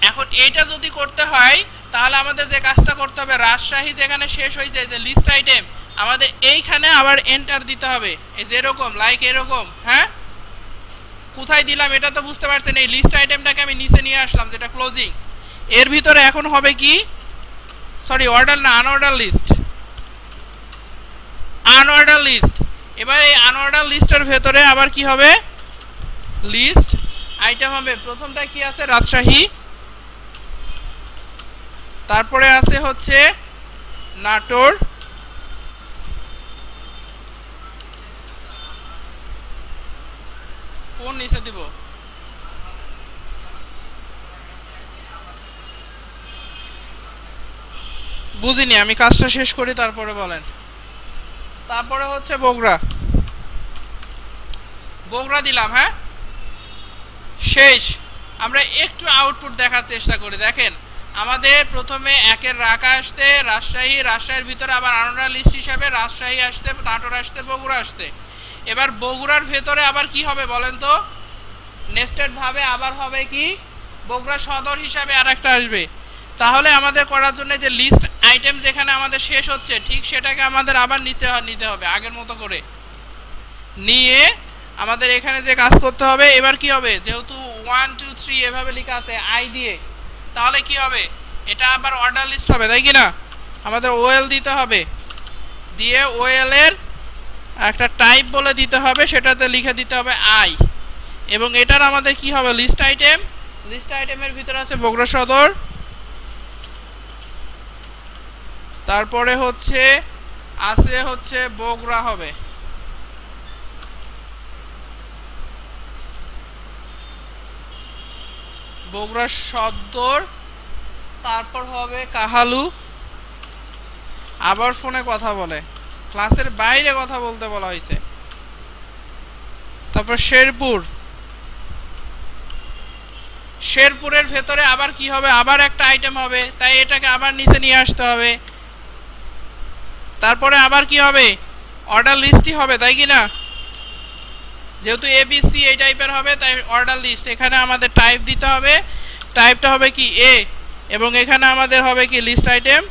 এখন এইটা যদি করতে হয় তাহলে আমাদের যে কাজটা করতে হবে, রাজশাহী যেখানে শেষ হয়েছে যে লিস্ট আইটেম, আমাদের এইখানে আবার এন্টার দিতে হবে, এই যে এরকম, লাইক এরকম। হ্যাঁ, কোথায় দিলাম এটা তো বুঝতে পারছেন। এই লিস্ট আইটেমটাকে আমি নিচে নিয়ে আসলাম, যেটা ক্লোজিং। এর ভিতরে এখন হবে কি, সরি অর্ডার না, আনঅর্ডার লিস্ট, আনঅর্ডার লিস্ট। এবার এই আনঅর্ডার লিস্টের ভেতরে আবার কি হবে, লিস্ট আইটেম হবে। প্রথমটা কি আছে, রাজশাহী, তারপরে আছে হচ্ছে নাটোর, কোন নিচে দিব, বুঝিনি, আমি কাজটা শেষ করি তারপরে বলেন। তারপরে হচ্ছে বগুড়া, বগুড়া দিলাম। হ্যাঁ, শেষ। আমরা একটু আউটপুট দেখার চেষ্টা করি। দেখেন আমাদের প্রথমে একের রাকা আসতে রাজশাহী, রাজশাহীর ভিতরে আবার আনোরা লিস্ট হিসাবে রাজশাহী আসতে, নাটোর আসতে, বগুড়া আসতে। এবার বগুড়ার ভেতরে আবার কি হবে বলেন তো? নেস্টেড ভাবে আবার হবে কি বগুড়া সদর হিসাবে আরেকটা আসবে। তাহলে আমাদের করার জন্য যে লিস্ট আইটেম যেখানে আমাদের শেষ হচ্ছে ঠিক সেটাকে আমাদের আবার নিচে নিতে হবে আগের মতো করে নিয়ে আমাদের এখানে যে কাজ করতে হবে। এবার কি হবে, যেহেতু 1 2 3 এভাবে লেখা আছে আই দিয়ে, তাহলে কি হবে, এটা আবার অর্ডার লিস্ট হবে, তাই কি না? আমাদের ওএল দিতে হবে, দিয়ে ওএল এর একটা টাইপ বলে দিতে হবে, সেটাতে লিখে দিতে হবে আই। এবং এটার আমাদের কি হবে, লিস্ট আইটেম। লিস্ট আইটেমের ভিতরে আছে বগুড়া সদর, তারপরে হচ্ছে আছে হচ্ছে বগুড়া হবে, বগুড়া সদর, তারপর হবে কাহালু। আবার ফোনে কথা বলে, ক্লাসের বাইরে কথা বলতে বলা হয়েছে। তারপর শেরপুর, শেরপুরের ভেতরে আবার কি হবে, আবার একটা আইটেম হবে, তাই এটাকে আবার নিচে নিয়ে আসতে হবে। তারপরে আবার কি হবে, অর্ডার লিস্টই হবে, তাই কি না? যেহেতু এবিসি এই টাইপের হবে তাই অর্ডার লিস্ট। এখানে আমাদের টাইপ দিতে হবে, টাইপটা হবে কি এ, এবং এখানে আমাদের হবে কি লিস্ট আইটেম,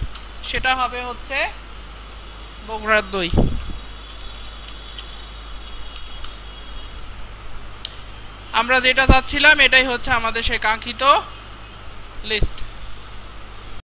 সেটা হবে হচ্ছে বগুড়ার দই। আমরা যেটা চাচ্ছিলাম এটাই হচ্ছে আমাদের সেই কাঙ্ক্ষিত লিস্ট।